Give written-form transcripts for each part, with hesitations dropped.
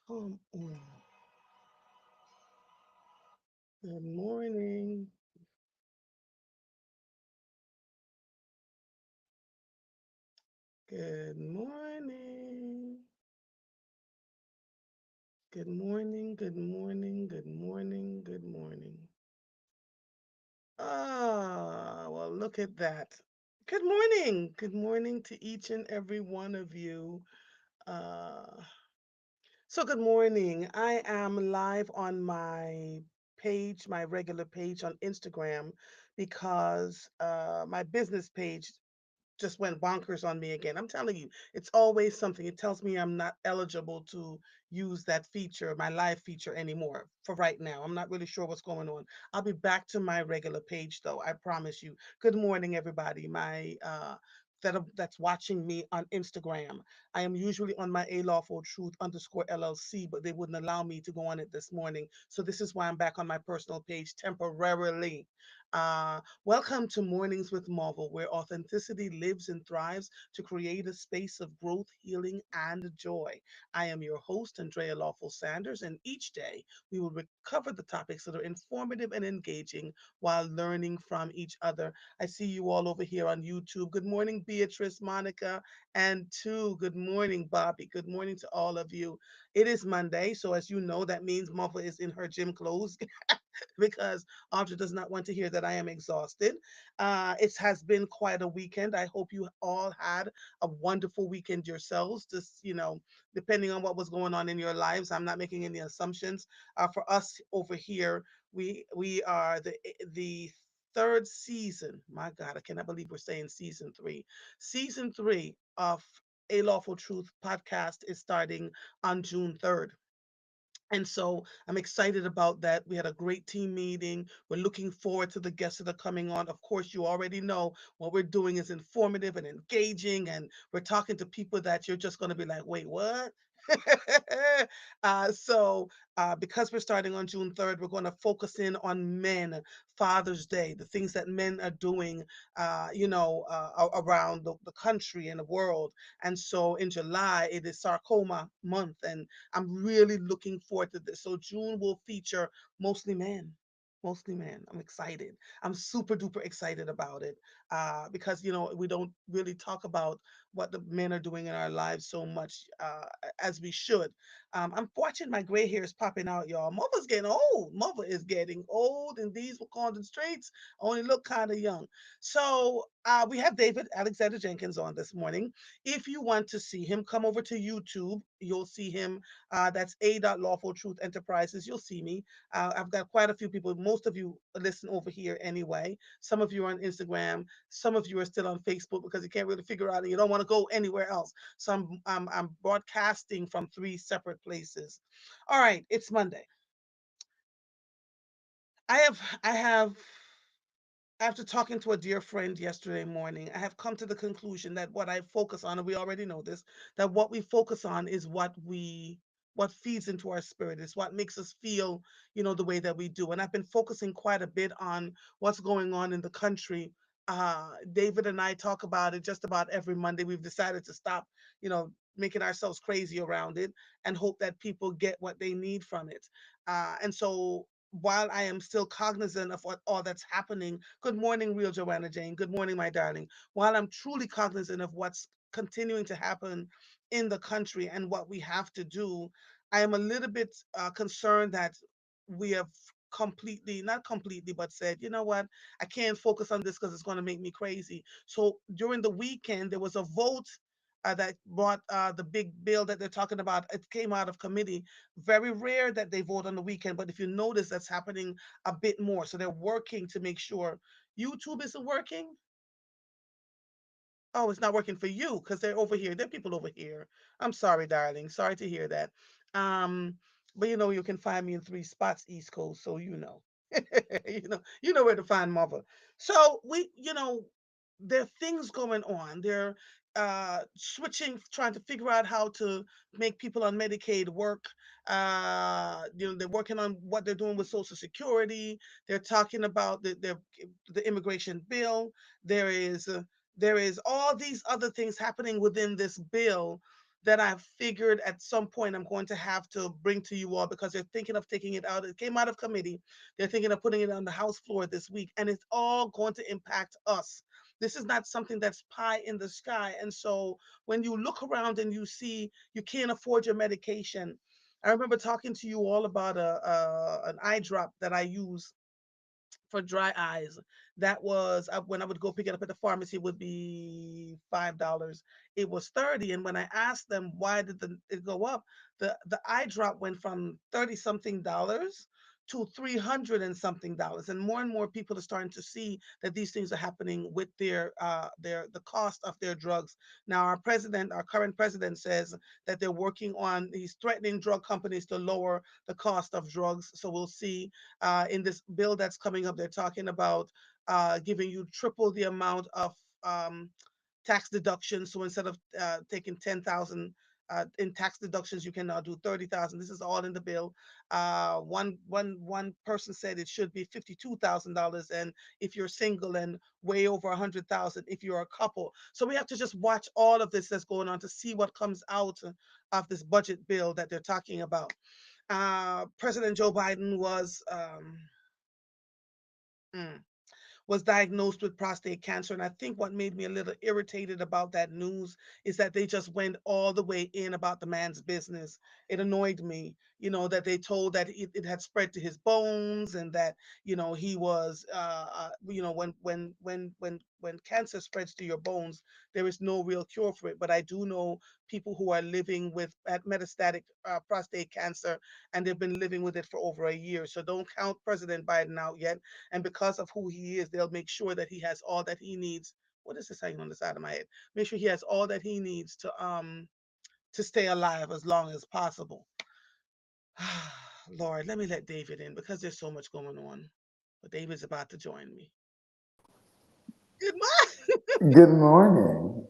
Come on. Good morning. Good morning. Good morning. Good morning. Good morning. Good morning. Well, look at that. Good morning. Good morning to each and every one of you. Uh, good morning. I am live on my page, my regular page on Instagram, because my business page just went bonkers on me again. I'm telling you, it's always something. It tells me I'm not eligible to use that feature, my live feature anymore for right now. I'm not really sure what's going on. I'll be back to my regular page though. I promise you. Good morning, everybody. That's watching me on Instagram. I am usually on my A.LawfulTruth underscore LLC, but they wouldn't allow me to go on it this morning. So this is why I'm back on my personal page temporarily. Welcome to Mornings with Marvel, where authenticity lives and thrives to create a space of growth, healing, and joy. I am your host, Andrea Lawful Sanders, and each day we will cover the topics that are informative and engaging while learning from each other. I see you all over here on YouTube. Good morning, Beatrice, Monica, and good morning, Bobby. Good morning to all of you. It is Monday, so as you know, that means Marvel is in her gym clothes because Audra does not want to hear that I am exhausted. It has been quite a weekend. I hope you all had a wonderful weekend yourselves. Just, depending on what was going on in your lives, I'm not making any assumptions. For us over here, we are the third season. My God, I cannot believe we're saying season three. Season three of A Lawful Truth podcast is starting on June 3rd. And so I'm excited about that. We had a great team meeting. We're looking forward to the guests that are coming on. Of course, you already know what we're doing is informative and engaging, and we're talking to people that you're just going to be like, wait, what? Because we're starting on June 3rd, we're going to focus in on men, Father's Day, the things that men are doing, around the country and the world. And so in July, it is Sarcoma Month, and I'm really looking forward to this. So June will feature mostly men. Mostly men. I'm excited. I'm super duper excited about it because we don't really talk about what the men are doing in our lives so much as we should. I'm watching my gray hairs popping out, y'all. Mother's getting old. Mother is getting old, and these Wakandan streets only look kind of young. So we have David Alexander Jenkins on this morning. If you want to see him, come over to YouTube. You'll see him. That's A.Lawful Truth Enterprises. You'll see me. I've got quite a few people. Most of you listen over here anyway. Some of you are on Instagram. Some of you are still on Facebook because you can't really figure out and you don't want to go anywhere else. So I'm broadcasting from three separate places. All right, it's Monday. I have after talking to a dear friend yesterday morning, I have come to the conclusion that what I focus on, and we already know this, that what we focus on is what feeds into our spirit. It's what makes us feel, the way that we do. And I've been focusing quite a bit on what's going on in the country. David and I talk about it just about every Monday. We've decided to stop, making ourselves crazy around it and hope that people get what they need from it. And so while I am still cognizant of what all that's happening, good morning, real Joanna Jane. Good morning, my darling. While I'm truly cognizant of what's continuing to happen in the country and what we have to do, I am a little bit concerned that we have completely, not completely, but said, you know what, I can't focus on this because it's going to make me crazy. So during the weekend, there was a vote that brought the big bill that they're talking about. It came out of committee. Very rare that they vote on the weekend, but if you notice, that's happening a bit more. So they're working to make sure YouTube isn't working. Oh, it's not working for you because they're over here. There are people over here. I'm sorry, darling. Sorry to hear that. Um, but you can find me in three spots, East Coast, so you know. You know where to find mother. So there are things going on. They're switching, trying to figure out how to make people on Medicaid work. They're working on what they're doing with Social Security. They're talking about the immigration bill. There is uh, there is all these other things happening within this bill that I figured at some point I'm going to have to bring to you all because they're thinking of taking it out. It came out of committee. They're thinking of putting it on the House floor this week, and it's all going to impact us. This is not something that's pie in the sky. And so when you look around and you see you can't afford your medication, I remember talking to you all about an eye drop that I use for dry eyes. That was when I would go pick it up at the pharmacy, it would be $5. It was 30. And when I asked them why did it go up, the eye drop went from 30 something dollars to 300 and something dollars. And more people are starting to see that these things are happening with the cost of their drugs. Now our current president says that they're working on, he's threatening drug companies to lower the cost of drugs. So we'll see in this bill that's coming up, they're talking about giving you triple the amount of um, tax deductions. So instead of taking 10,000 in tax deductions, you can now do 30,000. This is all in the bill. One person said it should be $52,000, and if you're single, and way over 100,000 if you're a couple. So we have to just watch all of this that's going on to see what comes out of this budget bill that they're talking about. President Joe Biden mm, was diagnosed with prostate cancer. And I think what made me a little irritated about that news is that they just went all the way in about the man's business. It annoyed me, that they told that it had spread to his bones, and that, he was, when cancer spreads to your bones, there is no real cure for it. But I do know people who are living with at metastatic prostate cancer, and they've been living with it for over a year. So don't count President Biden out yet. And because of who he is, they'll make sure that he has all that he needs. What is this saying on the side of my head? Make sure he has all that he needs to stay alive as long as possible. Lord, let me let David in because there's so much going on. But David's about to join me. Good morning. Good morning.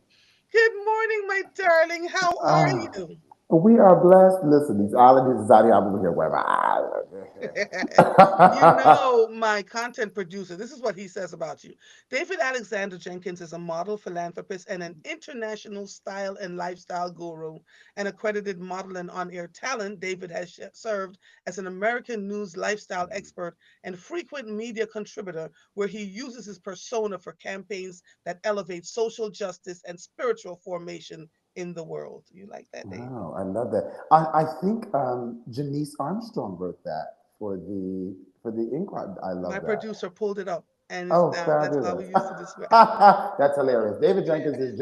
Good morning, my darling. How are Uh, you? we are blessed. Listen, these islanders is out here. I'm over here where my My content producer, this is what he says about you. David Alexander Jenkins is a model, philanthropist, and an international style and lifestyle guru. An accredited model and on air talent, David has served as an American news lifestyle expert and frequent media contributor, where he uses his persona for campaigns that elevate social justice and spiritual formation in the world. You like that, David? Wow, I love that. I think Janice Armstrong wrote that for the Inquiry. I My love that. producer pulled it up, and it's Oh, now that's how fabulous. we used to describe. That's hilarious. David Jenkins is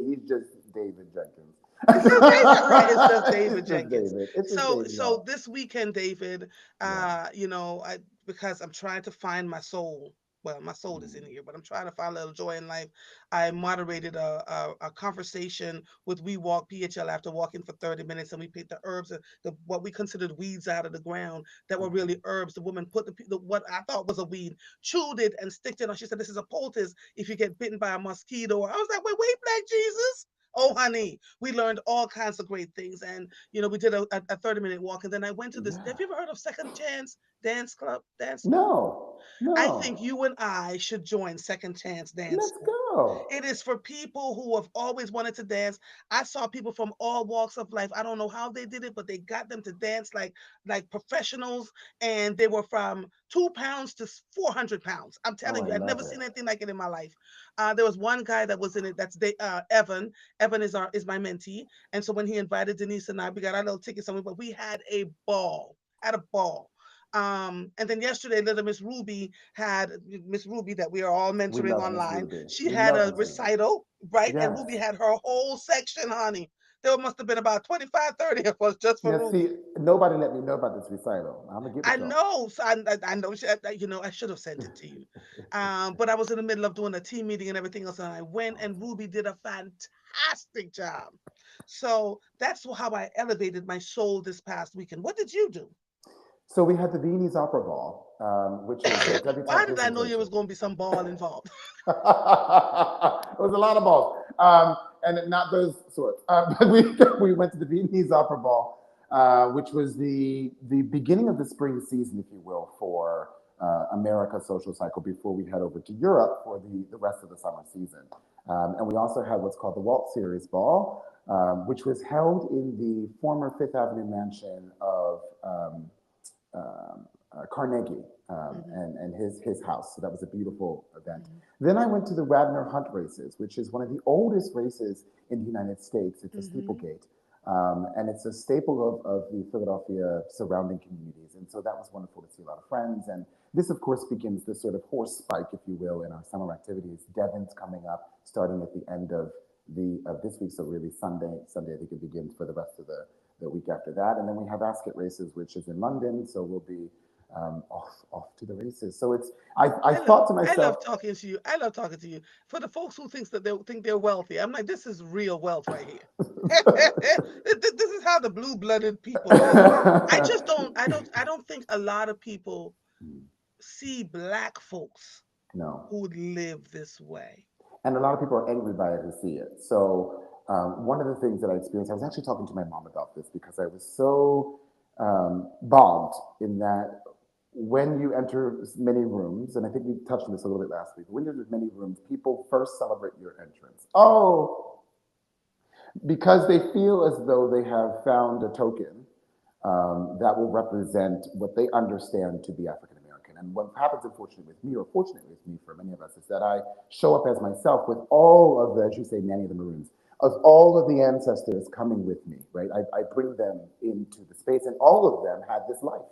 he's just David Jenkins. It's just David, right? It's just David It's just Jenkins. David. It's just So, David, so y'all. this weekend, David, Yeah. because I'm trying to find my soul. Well, my soul is in Mm. here, but I'm trying to find a little joy in life. I moderated a conversation with We Walk PHL after walking for 30 minutes, and we picked the herbs, what we considered weeds out of the ground that were Okay. really herbs. The woman put what I thought was a weed, chewed it, and sticked it on. She said, "This is a poultice if you get bitten by a mosquito." I was like, "Wait, Black Jesus." Oh, honey, we learned all kinds of great things. And, we did a 30-minute walk. And then I went to this. Yeah. Have you ever heard of Second Chance Dance School? No. I think No. you and I should join Second Chance Dance Let's School. go. It is for people who have always wanted to dance. I saw people from all walks of life. I don't know how they did it, but they got them to dance like professionals, and they were from 2 pounds to 400 pounds. I'm Oh, telling I you, I've love never it. seen anything like it in my life. There was one guy that was in it. That's Evan. Evan is my mentee, and so when he invited Denise and I, we got our little tickets, and but we had a ball. Had a ball. And then yesterday, little Miss Ruby that we are all We mentoring love Miss online. Ruby. She We had love a Miss Ruby. recital, right? And Yes. Ruby had her whole section, honey. There must have been about 25, 30 of us just for Now, Ruby. see, nobody let me know about this recital. I'm gonna get I with y'all. know. So I know. I should have sent it to you. But I was in the middle of doing a team meeting and everything else, and I went, and Ruby did a fantastic job. So that's how I elevated my soul this past weekend. What did you do? So we had the Viennese Opera Ball, which is a Why debutante did I know there presentation. was going to be some ball involved? It was a lot of balls, and not those sorts. But we went to the Viennese Opera Ball, which was the beginning of the spring season, if you will, for America social cycle before we head over to Europe for the rest of the summer season. And we also had what's called the Walt Series Ball, which was held in the former Fifth Avenue mansion of Carnegie Hmm. and his house. So that was a beautiful event. Hmm. Then I went to the Radnor Hunt races, which is one of the oldest races in the United States. It's a Hmm. steeplegate. And it's a staple of the Philadelphia surrounding communities. And so that was wonderful to see a lot of friends. And this, of course, begins this sort of horse spike, if you will, in our summer activities. Devon's coming up, starting at the end of this week. So really Sunday, I think it begins for the rest of the week after that. And then we have Ascot races, which is in London. So we'll be off to the races. So I thought to I myself, love talking to you. I love talking to you. For the folks who thinks that they think they're wealthy, I'm like, this is real wealth right here. This is how the blue-blooded people live. I don't think a lot of people see black folks no. who live this way. And a lot of people are angry by it who see it. So one of the things that I experienced, I was actually talking to my mom about this because I was so bogged in that when you enter many rooms, and I think we touched on this a little bit last week, when you're in many rooms, people first celebrate your entrance. Oh, because they feel as though they have found a token that will represent what they understand to be African American. And what happens, unfortunately, with me, or fortunately with me for many of us, is that I show up as myself with all of the, as you say, Nanny of the Maroons, of all of the ancestors coming with me, right? I bring them into the space, and all of them had this life,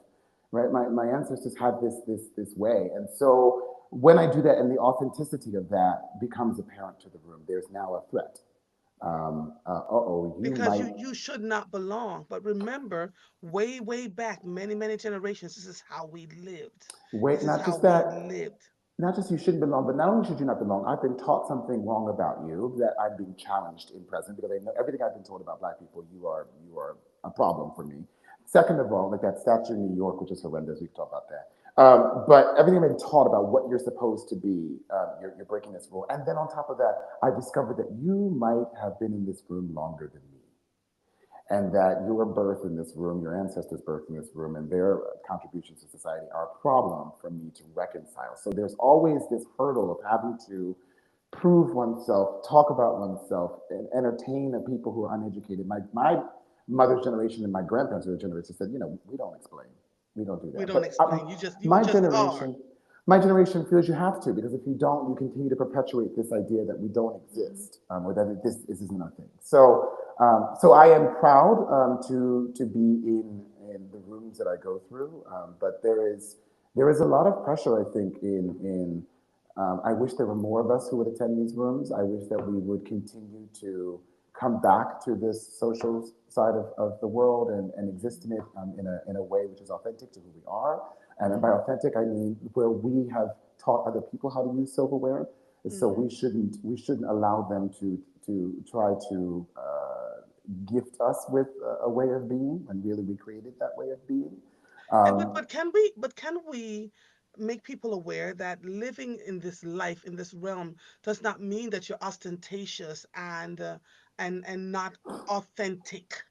right? My ancestors had this way. And so when I do that and the authenticity of that becomes apparent to the room, there's now a threat. You Because might you should not belong. But remember, way back, many generations, this is how we lived. wait, This is not how just we that, lived. not just you shouldn't belong, but not only should you not belong, I've been taught something wrong about you that I'm being challenged in present because I know everything I've been told about black people, you are a problem for me. Second of all, like that statue in New York, which is horrendous, we can talk about that. But everything I've been taught about what you're supposed to be, you're breaking this rule. And then on top of that, I discovered that you might have been in this room longer than me and that your birth in this room, your ancestors' birth in this room, and their contributions to society are a problem for me to reconcile. So there's always this hurdle of having to prove oneself, talk about oneself, and entertain the people who are uneducated. My mother's generation and my grandparents' generation said, we don't explain, we don't do We that. don't But explain. You my just are. generation, my generation feels you have to because if you don't, you continue to perpetuate this idea that we don't Hmm. exist or that this isn't our thing. So I am proud to be in the rooms that I go through, but there is a lot of pressure I think in I wish there were more of us who would attend these rooms. I wish that we would continue to come back to this social side of the world and exist in it in a way which is authentic to who we are. And by Hmm. authentic, I mean where we have taught other people how to use silverware. So Hmm. we shouldn't allow them to try to gift us with a way of being when really we created that way of being. And Um, but can we make people aware that living in this life in this realm does not mean that you're ostentatious and not authentic,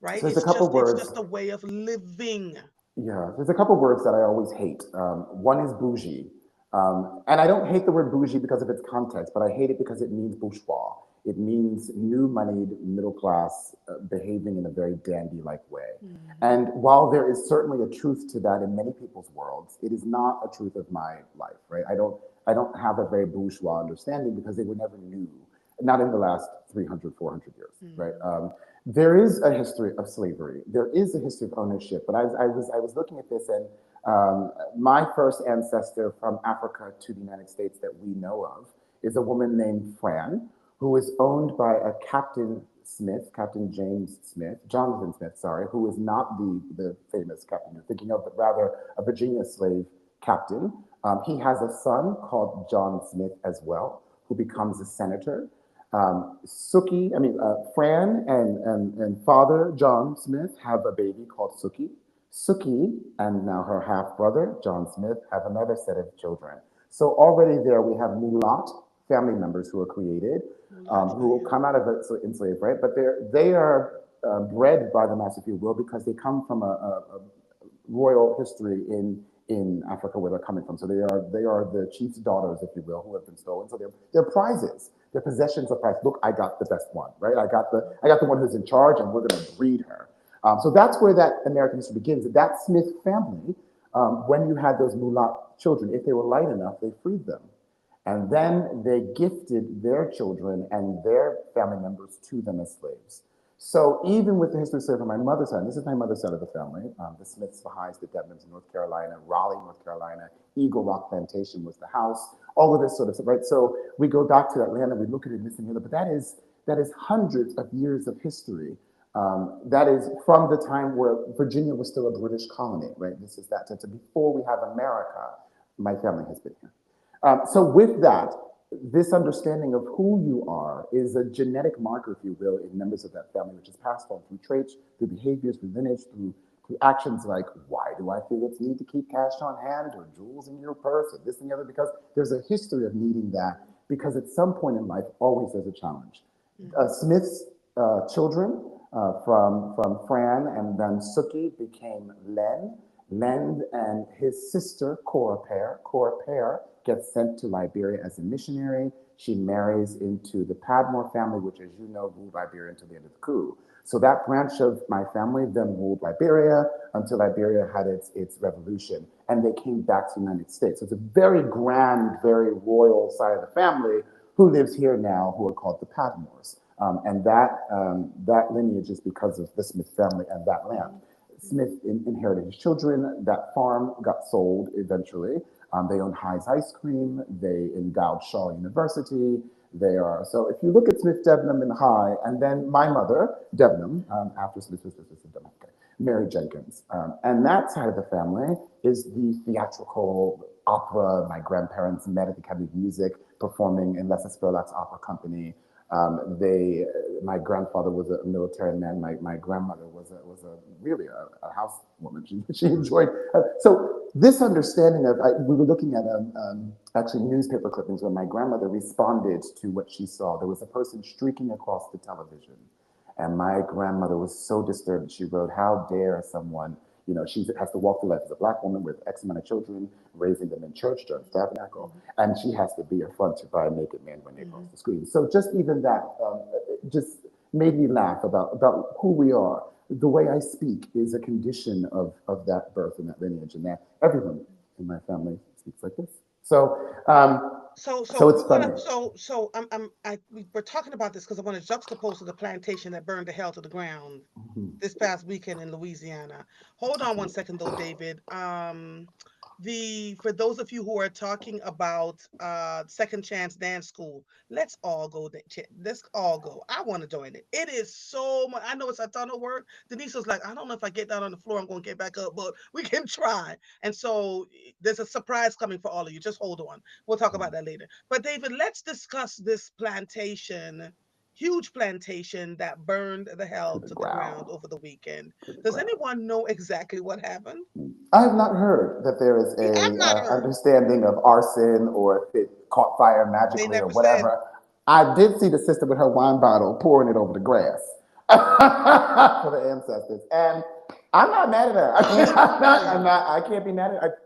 right? so there's a couple It's words. just a way of living. Yeah, there's a couple words that I always hate. One is bougie. And I don't hate the word bougie because of its context, but I hate it because it means bourgeois. It means new moneyed, middle class, behaving in a very dandy like way. Hmm. And while there is certainly a truth to that in many people's worlds, it is not a truth of my life, right? I don't have a very bourgeois understanding because they were never new, not in the last 300, 400 years, right? Hmm. There is a history of slavery. There is a history of ownership. But I was looking at this, and my first ancestor from Africa to the United States that we know of is a woman named Fran, who was owned by a Captain Smith, Captain James Smith, Jonathan Smith, sorry, who is not the famous captain you're thinking of, but rather a Virginia slave captain. He has a son called John Smith as well, who becomes a senator. Fran and father John Smith have a baby called Suki. Suki and now her half brother John Smith have another set of children. So already there we have mulat family members who are created, Mulata, who will yeah. come out of it so enslaved, right? But they are bred by the mass, if you will, because they come from a royal history in Africa where they're coming from. So they are the chief's daughters, if you will, who have been stolen. So they're prizes. They're possessions of prize. Look, I got the best one, right? I got the one who's in charge, and we're going to breed her. So that's where that American history begins. That Smith family, when you had those mulatto children, if they were light enough, they freed them. And then they gifted their children and their family members to them as slaves. So even with the history of slavery on my mother's side, this is my mother's side of the family, the Smiths, the Highs, the Devons in North Carolina, Raleigh, North Carolina, Eagle Rock Plantation was the house, all of this sort of stuff, right? So we go back to Atlanta, we look at it, this and the other, but that is hundreds of years of history. That is from the time where Virginia was still a British colony, right? This is that. So before we have America, my family has been here. So with that, this understanding of who you are is a genetic marker, if you will, in members of that family, which is passed on through traits, through behaviors, through lineage, through actions like, why do I feel it's need to keep cash on hand or jewels in your purse or this and the other? Because there's a history of needing that because at some point in life, always there's a challenge. Mm-hmm. Smith's children from Fran and then Suki became Len. Len and his sister, Cora Pear, gets sent to Liberia as a missionary. She marries into the Padmore family, which, as you know, ruled Liberia until the end of the coup. So that branch of my family then ruled Liberia until Liberia had its revolution. And they came back to the United States. So it's a very grand, very royal side of the family who lives here now, who are called the Padmores. And that lineage is because of the Smith family and that land. Smith inherited his children. That farm got sold eventually. They own High's Ice Cream. They endowed Shaw University. They are so. If you look at Smith, Debenham, and High, and then my mother, Debenham, after Smith was Debenham, okay, Mary Jenkins, and that side of the family is the theatrical opera. My grandparents met at the Academy of Music, performing in Leslie Spurlock's opera company. My grandfather was a military man. My grandmother was a really a housewoman. She enjoyed. So this understanding of we were looking at actually newspaper clippings when my grandmother responded to what she saw. There was a person streaking across the television, and my grandmother was so disturbed. She wrote, "How dare someone?" She has to walk through life as a black woman with X amount of children, raising them in church, church tabernacle, Mm-hmm. and she has to be affronted by a naked man when they cross Mm-hmm. the screen. So just even that just made me laugh about who we are. The way I speak is a condition of that birth and that lineage, and that everyone in my family speaks like this. So So it's we're gonna funny. we're talking about this because I want to juxtapose to the plantation that burned the hell to the ground this past weekend in Louisiana. Hold on one second though, David. The For those of you who are talking about Second Chance Dance School, let's all go. I want to join it. It is so much. I know it's a ton of work. Denise was like, I don't know if I get down on the floor, I'm going to get back up, but we can try. And so there's a surprise coming for all of you. Just hold on. We'll talk about that later. But David, let's discuss this plantation, huge plantation that burned the To hell the to the ground ground, over the weekend. to the Does ground. anyone know exactly what happened? I have not heard that there is You have a not heard. understanding of arson or if it caught fire They magically or never said. whatever. I did see the sister with her wine bottle pouring it over the grass for the ancestors, and I'm not mad at her. I mean, I'm not. I'm Yeah. not. I can't be mad at her.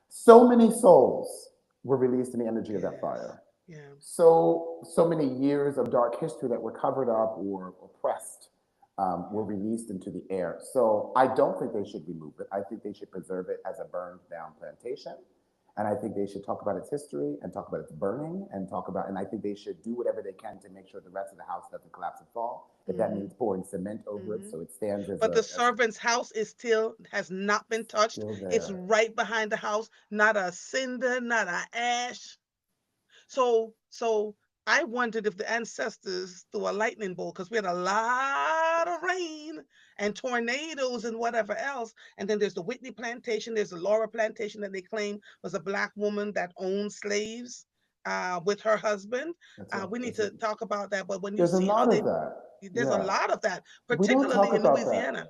So many souls were released in the energy of that Yes. fire. Yeah. So many years of dark history that were covered up or oppressed were Yeah. released into the air. So I don't think they should remove it. I think they should preserve it as a burned down plantation. And I think they should talk about its history and talk about its burning and talk about, and I think they should do whatever they can to make sure the rest of the house doesn't collapse and fall. If that Mm-hmm. means pouring cement over it Mm-hmm. so it stands But the as a servant's house is still has not been touched. still It's there. right behind the house. Not a cinder, not a ash. So I wondered if the ancestors threw a lightning bolt because we had a lot of rain and tornadoes and whatever else. And then there's the Whitney plantation. There's the Laura plantation that they claim was a black woman that owned slaves with her husband. We need That's a to talk about that. But when you there's a see how lot of they, that. there's a Yeah. lot of that, We don't talk particularly in about that. Louisiana.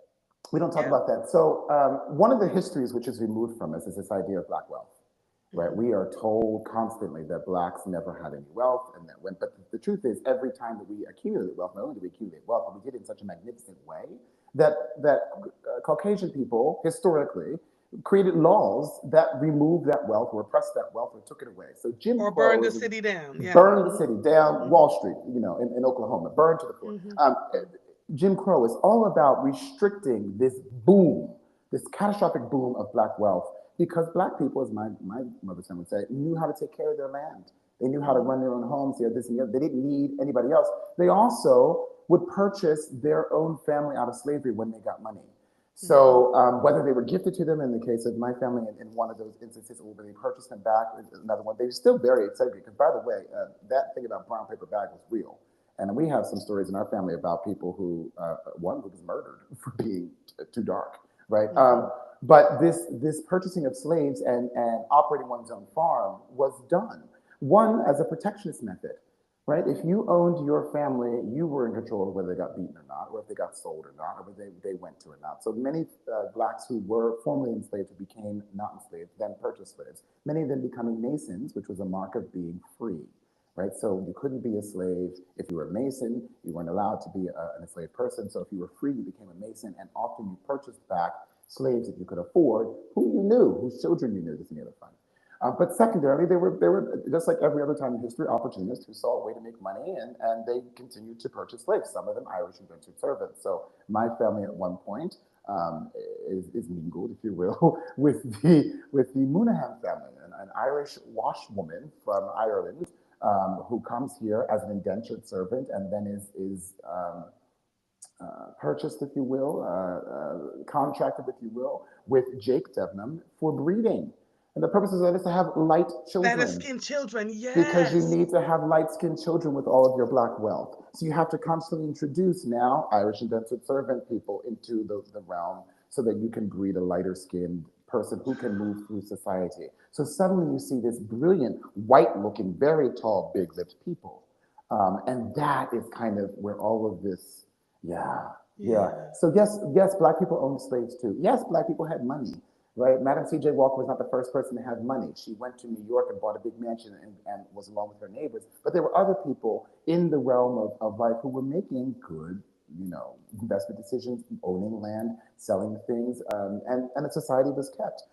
We don't talk Yeah. about that. So one of the histories which is removed from us is this idea of black wealth, right? Hmm. We are told constantly that blacks never had any wealth, and that when, but the truth is, every time that we accumulate wealth, not only do we accumulate wealth, but we did it in such a magnificent way that Caucasian people historically created laws that removed that wealth or oppressed that wealth or took it away. So Jim Or Crow burn the is city down. Yeah. burned the city down, Hmm. Wall Street, in Oklahoma, burned to the floor. Hmm. Jim Crow is all about restricting this boom, this catastrophic boom of black wealth, because black people, as my mother's son would say, knew how to take care of their land. They knew how to Hmm. run their own homes. They had this and the other. They didn't need anybody else. They also would purchase their own family out of slavery when they got money. Hmm. So whether they were gifted to them in the case of my family in one of those instances, or whether they purchased them back, another one, they were still very segregated. Because by the way, that thing about brown paper bag was real. And we have some stories in our family about people who, one who was murdered for being too dark, right? Hmm. But this purchasing of slaves and operating one's own farm was done, one as a protectionist method, right? If you owned your family, you were in control of whether they got beaten or not, or if they got sold or not, or whether they went to or not. So many blacks who were formerly enslaved who became not enslaved then purchased slaves, many of them becoming Masons, which was a mark of being free, right? So you couldn't be a slave if you were a Mason. You weren't allowed to be an enslaved person. So if you were free, you became a Mason, and often you purchased back slaves that you could afford, who you knew, whose children you knew. This and the other fun. But secondarily, they were just like every other time in history, opportunists who saw a way to make money, and they continued to purchase slaves. Some of them Irish indentured servants. So my family at one point is mingled, if you will, with the Moonaghan family, an Irish washwoman from Ireland who comes here as an indentured servant and then is purchased, if you will, contracted, if you will, with Jake Devnam for breeding. And the purpose of that is to have light That is children skin children. because you Yes. need to have light skinned children with all of your black wealth. So you have to constantly introduce now Irish indentured servant people into the realm so that you can breed a lighter skinned person who can move through society. So suddenly you see this brilliant, white looking, very tall, big lipped people. And that is kind of where all of this, yeah, yeah. Yeah. So yes, black people owned slaves too. Yes, black people had money, right? Madam C.J. Walker was not the first person to have money. She went to New York and bought a big mansion and was along with her neighbors. But there were other people in the realm of life who were making good, investment decisions, owning land, selling things, and a society was kept.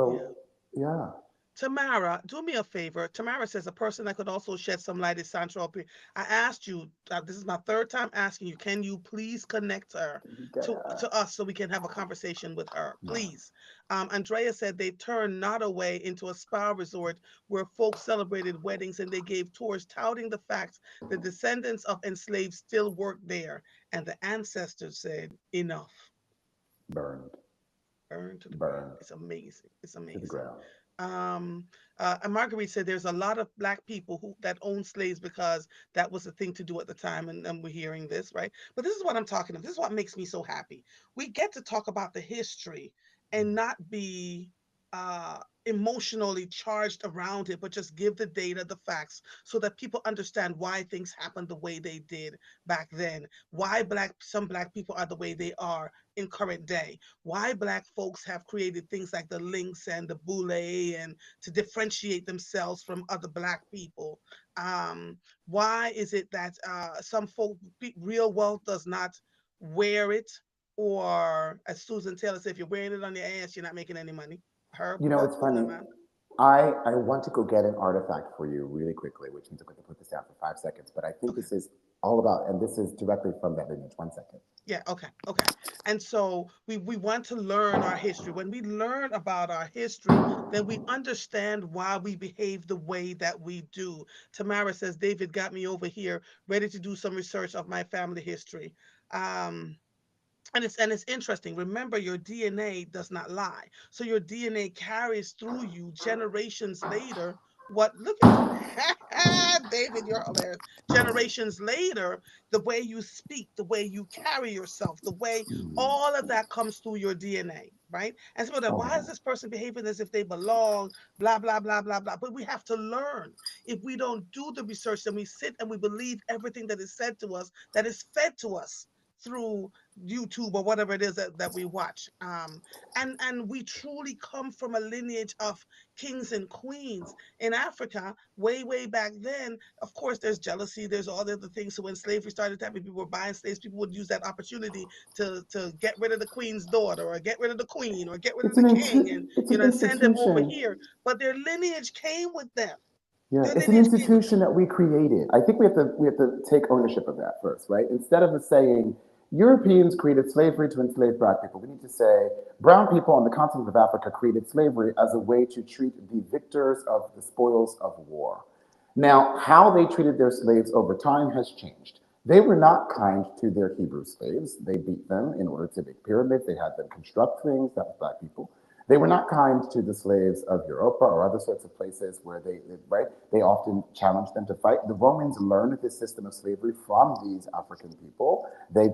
Yeah. So, yeah, Tamara, do me a favor. Tamara says a person that could also shed some light is Sandra Opie. I asked you, this is my third time asking you, can you please connect her yeah, to us so we can have a conversation with her? Please. Andrea said they turned Nottoway into a spa resort where folks celebrated weddings and they gave tours touting the fact the descendants of enslaved still work there. And the ancestors said, enough, burned, burn to the ground. burned It's amazing. It's to the amazing. ground. Um, and Marguerite said there's a lot of black people who that own slaves because that was the thing to do at the time, and we're hearing this, right? But this is what I'm talking about. This is what makes me so happy. We get to talk about the history and not be emotionally charged around it, but just give the data, the facts, so that people understand why things happened the way they did back then, why some black people are the way they are in current day, why black folks have created things like the links and the boule and to differentiate themselves from other black people. Why is it that some folk real wealth does not wear it, or as Susan Taylor said, if you're wearing it on your ass, you're not making any money. Her It's quote, my funny. man. I want to go get an artifact for you really quickly, which means I'm going to put this down for 5 seconds. But I think Okay. this is all about, and this is directly from that lineage. 1 second. Yeah, okay, okay. And so we want to learn our history. When we learn about our history, then we understand why we behave the way that we do. Tamara says, David got me over here ready to do some research of my family history. Um, and it's interesting. Remember, your DNA does not lie. So your DNA carries through you generations later. What look at David, you're hilarious. Generations later, the way you speak, the way you carry yourself, the way all of that comes through your DNA, right? And so that why is Oh, this person behaving as if they belong? Blah blah blah blah blah. But we have to learn. If we don't do the research, then we sit and we believe everything that is said to us, that is fed to us through YouTube or whatever it is that we watch. And we truly come from a lineage of kings and queens in Africa, way back then. Of course, there's jealousy, there's all the other things. So when slavery started happening, people were buying slaves. People would use that opportunity to get rid of the queen's daughter, or get rid of the queen, or get rid of It's the king, and it's an and send them over institution. here. But their lineage came with them. Yeah, Their it's an lineage came with them. institution that we created. I think we have to take ownership of that first, right? Instead of saying Europeans created slavery to enslave black people, we need to say brown people on the continent of Africa created slavery as a way to treat the victors of the spoils of war. Now, how they treated their slaves over time has changed. They were not kind to their Hebrew slaves. They beat them in order to make pyramids. They had them construct things. That was black people. They were not kind to the slaves of Europa or other sorts of places where right? They often challenged them to fight. The Romans learned this system of slavery from these African people. They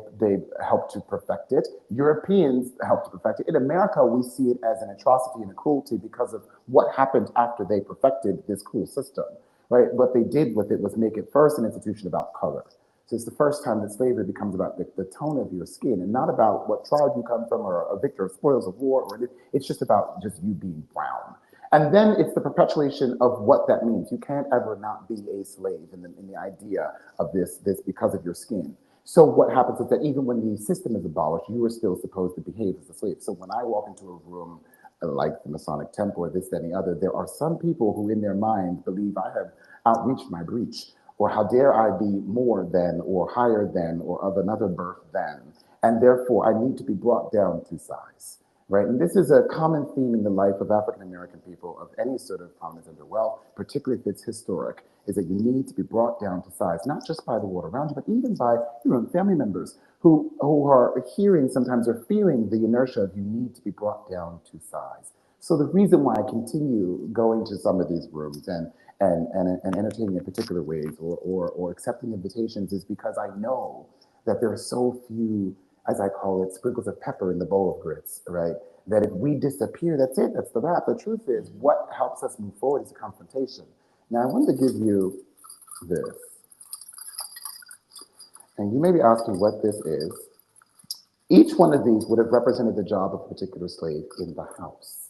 helped to perfect it. Europeans helped to perfect it. In America, we see it as an atrocity and a cruelty because of what happened after they perfected this cruel system, right? What they did with it was make it first an institution about color. So it's the first time that slavery becomes about the tone of your skin and not about what tribe you come from or a victor of spoils of war. Or it's just about just you being brown. And then it's the perpetuation of what that means. You can't ever not be a slave in the idea of this because of your skin. So what happens is that even when the system is abolished, you are still supposed to behave as a slave. So when I walk into a room like the Masonic Temple or this, that, and the other, there are some people who in their mind believe I have outreached my breach, or how dare I be more than, or higher than, or of another birth than, and therefore I need to be brought down to size, right? And this is a common theme in the life of African American people of any sort of prominence under wealth, particularly if it's historic, is that you need to be brought down to size, not just by the world around you, but even by family members who are hearing sometimes or feeling the inertia of you need to be brought down to size. So the reason why I continue going to some of these rooms and entertaining in particular ways or accepting invitations is because I know that there are so few, as I call it, sprinkles of pepper in the bowl of grits, right? That if we disappear, that's it, that's the wrap. The truth is, Mhm. what helps us move forward is a confrontation. Now, I wanted to give you this, and you may be asking what this is. Each one of these would have represented the job of a particular slave in the house.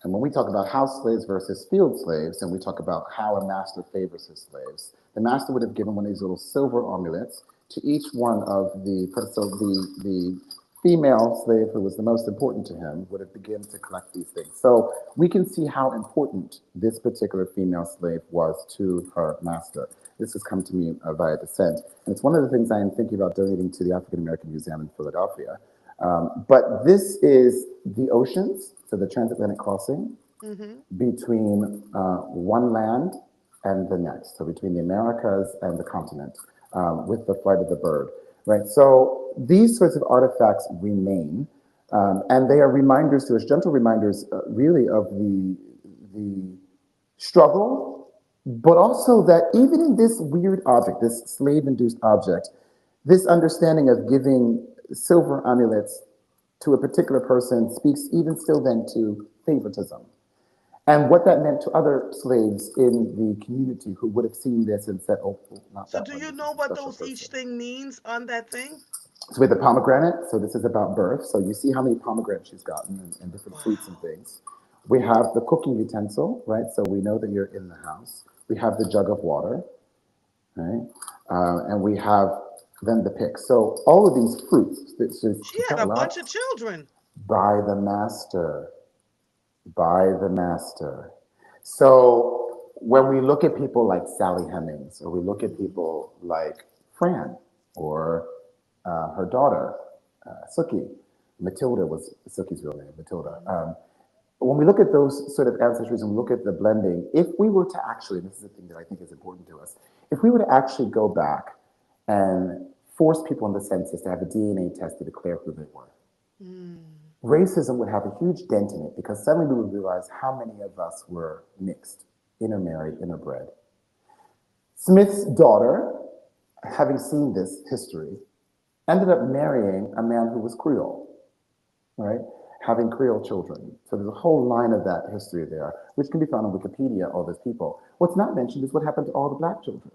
And when we talk about house slaves versus field slaves, and we talk about how a master favors his slaves, the master would have given one of these little silver amulets to each one of the female slave who was the most important to him would have begun to collect these things. So we can see how important this particular female slave was to her master. This has come to me via descent, and it's one of the things I am thinking about donating to the African American Museum in Philadelphia. But this is the oceans, so the transatlantic crossing Mhm. between one land and the next, so between the Americas and the continent, with the flight of the bird, right? So these sorts of artifacts remain, and they are reminders to us, gentle reminders, really, of the struggle, but also that even in this weird object, this slave-induced object, this understanding of giving silver amulets to a particular person speaks even still then to favoritism and what that meant to other slaves in the community who would have seen this and said, oh, not So that do one, you this know is a what special those person. each thing means on that thing? So with the pomegranate, so this is about birth. So you see how many pomegranates she's gotten and different fruits and Wow. things. We have the cooking utensil, right? So we know that you're in the house. We have the jug of water, right? And we have then the pick. So all of these fruits, She she's had got a a bunch lot of children. by the master, by the master. So when we look at people like Sally Hemings, or we look at Mhm. people like Fran, or her daughter, Suki, Matilda was Suki's real name, Matilda. Mhm. When we look at those sort of ancestries and we look at the blending, if we were to actually, and this is the thing that I think is important to us, if we were to actually go back and force people in the census to have a DNA test to declare who they were, Mm. racism would have a huge dent in it because suddenly we would realize how many of us were mixed, intermarried, interbred. Smith's daughter, having seen this history, ended up marrying a man who was Creole, right? Having Creole children. So there's a whole line of that history there, which can be found on Wikipedia, all those people. What's not mentioned is what happened to all the black children,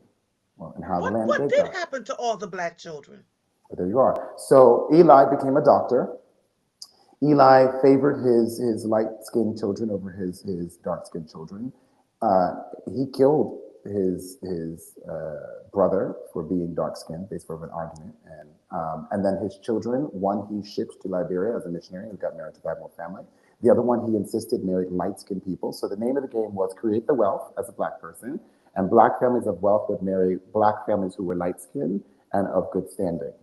well, and how the What land what they did got. happen to all the black children? But there you are. So Eli became a doctor. Eli favored his light skinned children over his dark skinned children. He killed his brother for being dark skinned, based on an argument, and then his children. One he shipped to Liberia as a missionary and got married to a Bible family. The other one he insisted married light skinned people. So the name of the game was create the wealth as a black person, and black families of wealth would marry black families who were light skinned and of good standing.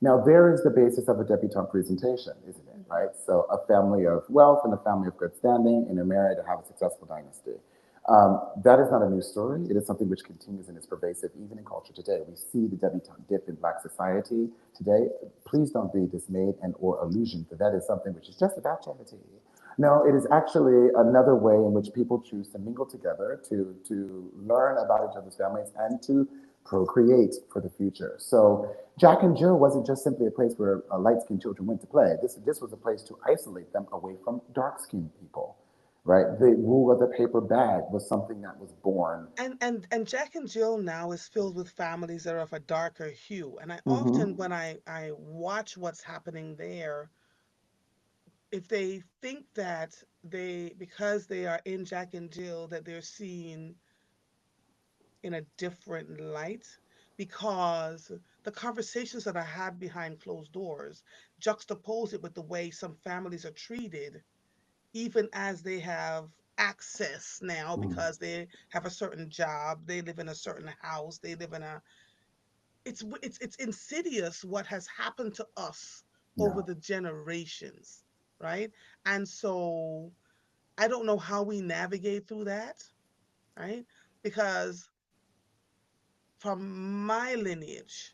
Now, there is the basis of a debutante presentation, isn't it? Mhm. Right? So, a family of wealth and a family of good standing, and a married to have a successful dynasty. That is not a new story. It is something which continues and is pervasive even in culture today. We see the debutante dip in black society today. Please don't be dismayed and or illusioned that that is something which is just about charity. No, it is actually another way in which people choose to mingle together, to learn about each other's families, and to procreate for the future. So Jack and Jill wasn't just simply a place where light-skinned children went to play. This was a place to isolate them away from dark-skinned people, right? The rule of the paper bag was something that was born. And Jack and Jill now is filled with families that are of a darker hue. And I often, Hmm. when I watch what's happening there, if they think that they, because they are in Jack and Jill, that they're seen in a different light, because the conversations that are had behind closed doors juxtapose it with the way some families are treated, even as they have access now Mm. because they have a certain job, they live in a certain house, they live in a, it's insidious what has happened to us Yeah. over the generations, right? And so I don't know how we navigate through that, right? Because from my lineage,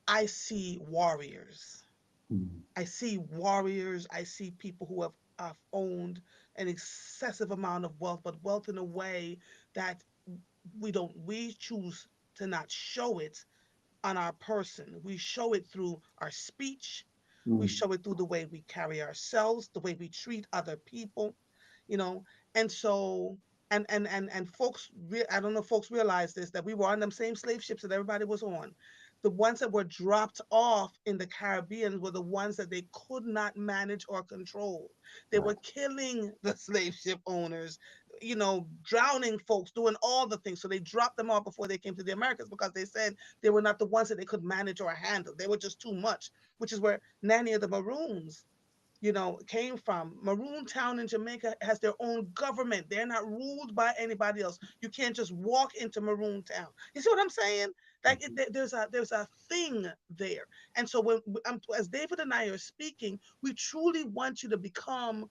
I see warriors. Mm. I see warriors. I see people who have owned an excessive amount of wealth, but wealth in a way that we choose to not show it on our person. We show it through our speech. We Mm. show it through the way we carry ourselves, the way we treat other people, you know. And so, and folks, I don't know if folks realize this, that we were on them same slave ships that everybody was on. The ones that were dropped off in the Caribbean were the ones that they could not manage or control. They Right. were killing the slave ship owners, drowning folks, doing all the things. So they dropped them off before they came to the Americas because they said they were not the ones that they could manage or handle. They were just too much, which is where Nanny of the Maroons, came from. Maroon Town in Jamaica has their own government. They're not ruled by anybody else. You can't just walk into Maroon Town. You see what I'm saying? Like there's a thing there. And so as David and I are speaking, we truly want you to become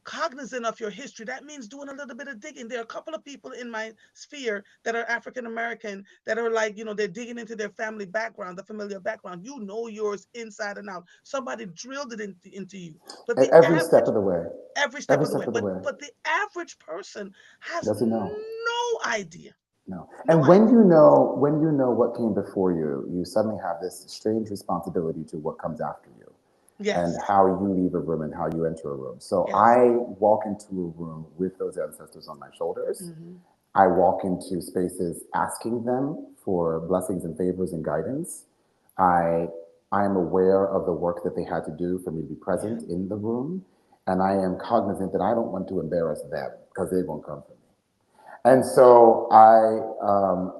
cognizant of your history. That means doing a little bit of digging. There are a couple of people in my sphere that are African American that are like, they're digging into their family background, the familiar background. You know yours inside and out. Somebody drilled it into you. But the Every step average, of the way. every step Every of the step way, of the but way. but the average person has Does he know? no idea. No. No And when idea. you know what came before you, you suddenly have this strange responsibility to what comes after you and Yes. how you leave a room and how you enter a room. So Yes. I walk into a room with those ancestors on my shoulders. Hmm. I walk into spaces asking them for blessings and favors and guidance. I I am aware of the work that they had to do for me to be Yeah. present in the room, and I am cognizant that I don't want to embarrass them because they won't come for me. And so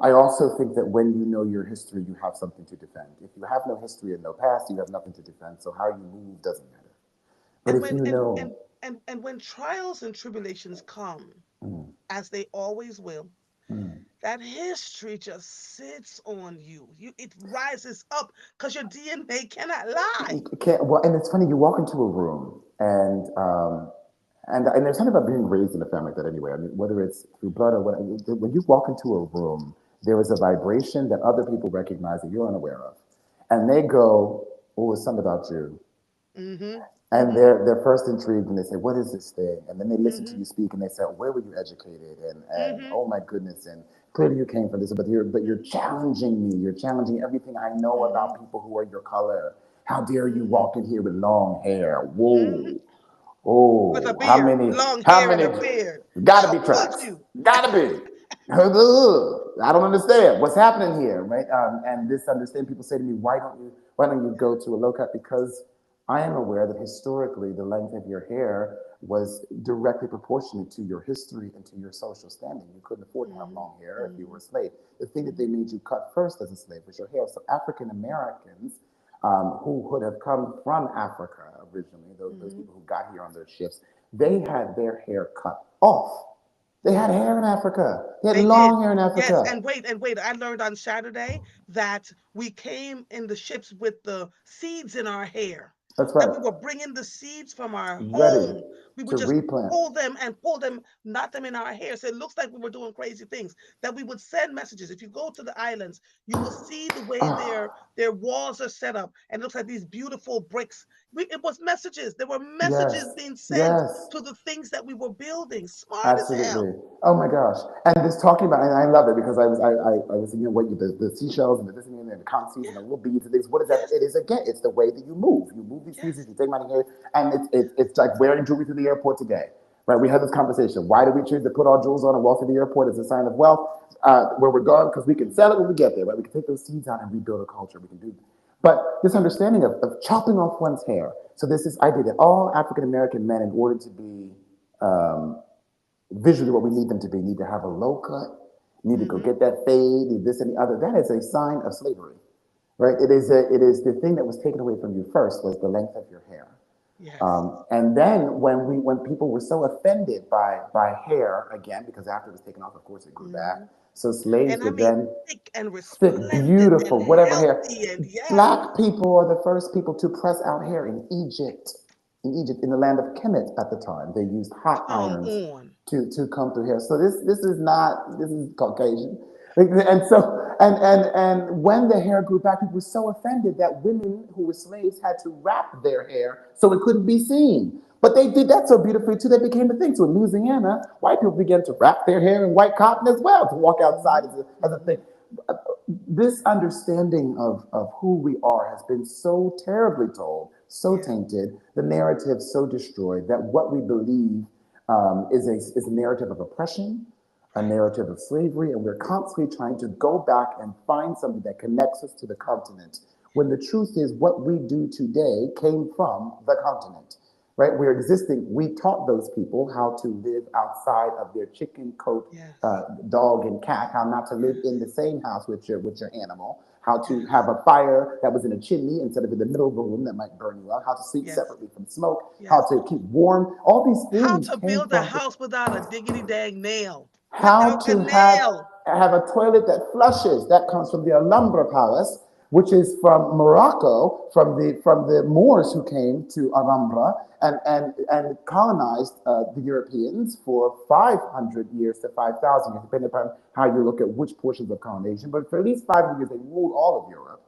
I also think that when you know your history, you have something to defend. If you have no history and no past, you have nothing to defend. So how you move doesn't matter. But And if when you and know, and and when trials and tribulations come, mm, as they always will, mm, that history just sits on you. It rises up because your DNA cannot lie. you can't. Well, and it's funny. You walk into a room, and there's something about being raised in a family like that anyway. I mean, whether it's through blood or what, when you walk into a room, there is a vibration that other people recognize that you're unaware of, and they go, "Oh, it's something about you." Mm-hmm. And Mm-hmm. they're first intrigued and they say, "What is this thing?" And then they listen to Mm-hmm. you speak and they say, "Where were you educated?" And Mm-hmm. oh my goodness, and clearly you came from this, but you're challenging me. You're challenging everything I know Mm-hmm. about people who are your color. How dare you Mm-hmm. walk in here with long hair? Mm-hmm. Whoa, With a oh, how beard, many? long How hair and many? a beard. Gotta How be could tracks. you? Gotta be. I don't understand what's happening here, right? And this understanding, people say to me, why don't you go to a low cut? Because I am aware that historically the length of your hair was directly proportionate to your history and to your social standing. You couldn't afford to have Mm-hmm. long hair if you were Mm-hmm. a slave. The thing that they Mm-hmm. made you cut first as a slave was your hair. So African Americans who would have come from Africa originally, those Mm-hmm. people who got here on their ships, they had their hair cut off. They had Yes. hair in Africa. They had They did. long hair in Yes, Africa. and wait. I learned on Saturday that we came in the ships with the seeds in our hair. That's That right. we were bringing the seeds from our Ready home. We would to just replant. pull them, knot them in our hair. So it looks like we were doing crazy things. That we would send messages. If you go to the islands, you will see the way Oh, their walls are set up, and it looks like these beautiful bricks. It was messages. There were messages yes, being sent yes. to the things that we were building. Smart as Absolutely. hell. Oh my gosh. And this talking about, and I love it because I was thinking, what the seashells and the this and the conch seeds and the Yeah. little beads and things. What is that? Yes. It is again. It's the way that you move. You move these pieces. Yes. You take them out of here, and it's like wearing jewelry to the airport today, right? We had this conversation. Why do we choose to put our jewels on and walk to the airport as a sign of wealth? Where we're going, because we can sell it when we get there, right? We can take those seeds out and rebuild a culture. We can do. But this understanding of chopping off one's hair. So this is I did it. All African American men, in order to be visually what we need them to be. Need to have a low cut, need to go Mm-hmm. get that fade, need this and the other. That is a sign of slavery, right? It is the thing that was taken away from you first was the length of your hair. Yes. And then when people were so offended by hair again, because after it was taken off, of course it grew back. Mm-hmm. So slaves And I would mean, then thick and thick, resplendent and beautiful, whatever hair. healthy, and yes. Black people are the first people to press out hair in Egypt. In Egypt, in the land of Kemet at the time, they used hot Come irons on. to comb through hair. So this is not this is Caucasian, and so and when the hair grew back, people were so offended that women who were slaves had to wrap their hair so it couldn't be seen. But they did that so beautifully too. That became a thing. So in Louisiana, white people began to wrap their hair in white cotton as well to walk outside Mm-hmm. as a Mm-hmm. thing. This understanding of who we are has been so terribly told, so Yeah. tainted, the narrative so destroyed that what we believe is a narrative of oppression, a Right. narrative of slavery, and we're constantly trying to go back and find something that connects us to the continent. When the truth is, what we do today came from the continent, right? We're existing. We taught those people how to live outside of their chicken coop, Yes. dog and cat, how not to live in Yes. the same house with your animal, how to Yes. have a fire that was in a chimney instead of in the middle of a room that might burn you out, how to sleep Yes. separately from smoke, how Yes. to keep warm. All these How things to came build a from house without a diggity dang nail. how Without a to nail. have a toilet that flushes. That comes from the Alhambra Palace, which is from Morocco, from the Moors who came to Alhambra and colonized the Europeans for 500 years to 5,000 years, depending upon how you look at which portions of colonization. But for at least 500 years, they ruled all of Europe.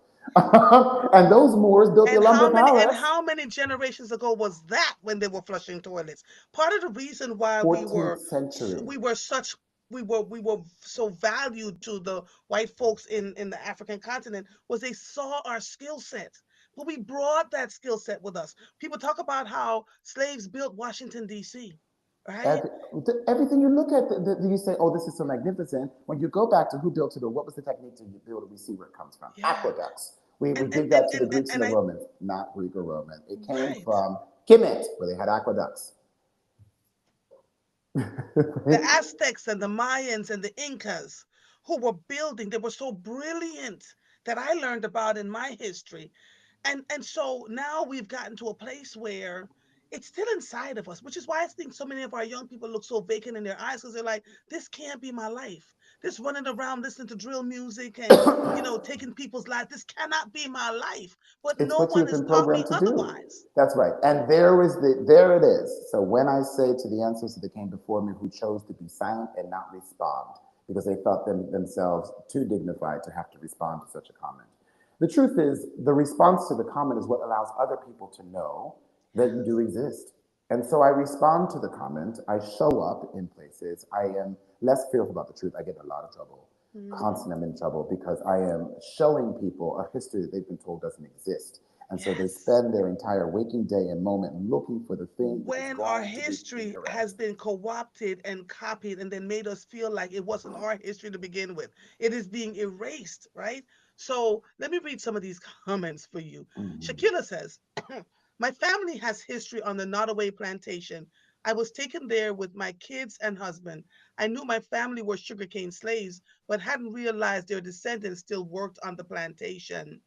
And those Moors built the Alhambra And Palace how many generations ago was that when they were flushing toilets? Part of the reason why 14th century. we were such we were so valued to the white folks in the African continent was they saw our skill set. But we brought that skill set with us. People talk about how slaves built Washington D.C., right? Every, everything you look at, you say, "Oh, this is so magnificent." When you go back to who built it or what was the technique to build it, we see where it comes from. Yeah. Aqueducts. We And and give and that to the and and, Greeks and and the I Romans, not Greek or Roman. It came right. from Kemet, where they had aqueducts. The Aztecs and the Mayans and the Incas who were building, they were so brilliant that I learned about in my history. And so now we've gotten to a place where it's still inside of us, which is why I think so many of our young people look so vacant in their eyes because they're like, this can't be my life. This running around listening to drill music and taking people's lives. This cannot be my life. But It's no what one you've has been taught me programmed to do. otherwise. That's right. And there it is. So when I say to the ancestors that came before me who chose to be silent and not respond because they thought themselves too dignified to have to respond to such a comment. The truth is, the response to the comment is what allows other people to know that you do exist. And so I respond to the comment. I show up in places. I am less fearful about the truth. I get in a lot of trouble. Hmm. Constantly I'm in trouble because I am showing people a history that they've been told doesn't exist. And so they Yes. spend their entire waking day and moment looking for the thing that is When our wrong to be history has incorrect. been co-opted and copied and then made us feel like it wasn't our history to begin with, it is being erased, right? So let me read some of these comments for you. Mm-hmm. Shakila says, my family has history on the Nottoway plantation. I was taken there with my kids and husband. I knew my family were sugarcane slaves, but hadn't realized their descendants still worked on the plantation.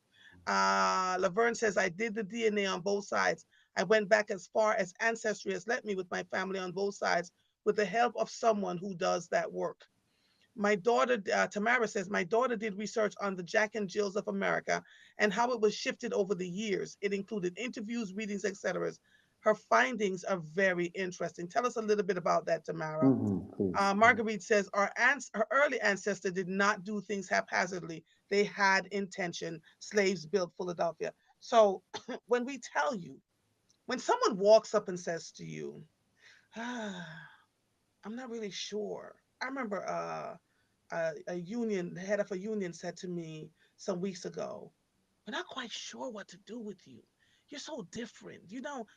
Laverne says, I did the DNA on both sides. I went back as far as Ancestry has let me with my family on both sides with the help of someone who does that work. My daughter, Tamara says, my daughter did research on the Jack and Jills of America and how it was shifted over the years. It included interviews, readings, etc. Her findings are very interesting. Tell us a little bit about that, Tamara. Mm-hmm. Please. Marguerite says her early ancestor did not do things haphazardly. They had intention. Slaves built Philadelphia. So when we tell you, when someone walks up and says to you, ah, I'm not really sure. I remember the head of a union said to me some weeks ago, we're not quite sure what to do with you. You're so different. You don't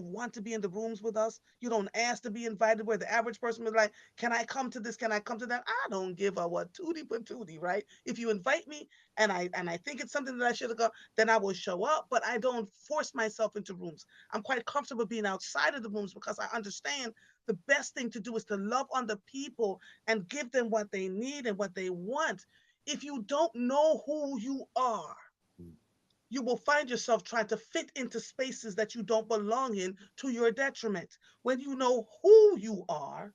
want to be in the rooms with us. You don't ask to be invited where the average person is like, can I come to this? Can I come to that? I don't give a what tootie patootie, right? If you invite me and I think it's something that I should have gone, then I will show up, but I don't force myself into rooms. I'm quite comfortable being outside of the rooms because I understand the best thing to do is to love on the people and give them what they need and what they want. If you don't know who you are, you will find yourself trying to fit into spaces that you don't belong in to your detriment. When you know who you are,